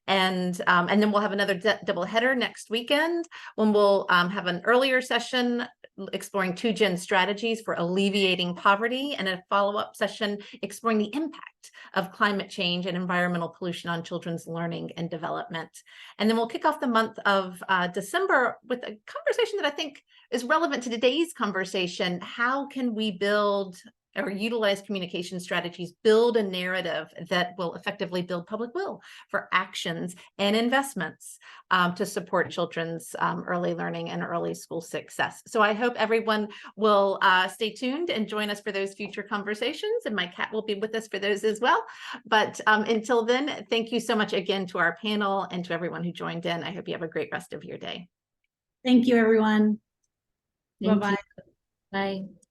And then we'll have another double header next weekend when we'll have an earlier session exploring 2-gen strategies for alleviating poverty, and a follow-up session exploring the impact of climate change and environmental pollution on children's learning and development. And then we'll kick off the month of December with a conversation that I think is relevant to today's conversation. How can we build or utilize communication strategies, build a narrative that will effectively build public will for actions and investments to support children's early learning and early school success. So I hope everyone will stay tuned and join us for those future conversations, and my cat will be with us for those as well. But until then, thank you so much again to our panel and to everyone who joined in. I hope you have a great rest of your day. Thank you, everyone. Thank Bye-bye. you. Bye.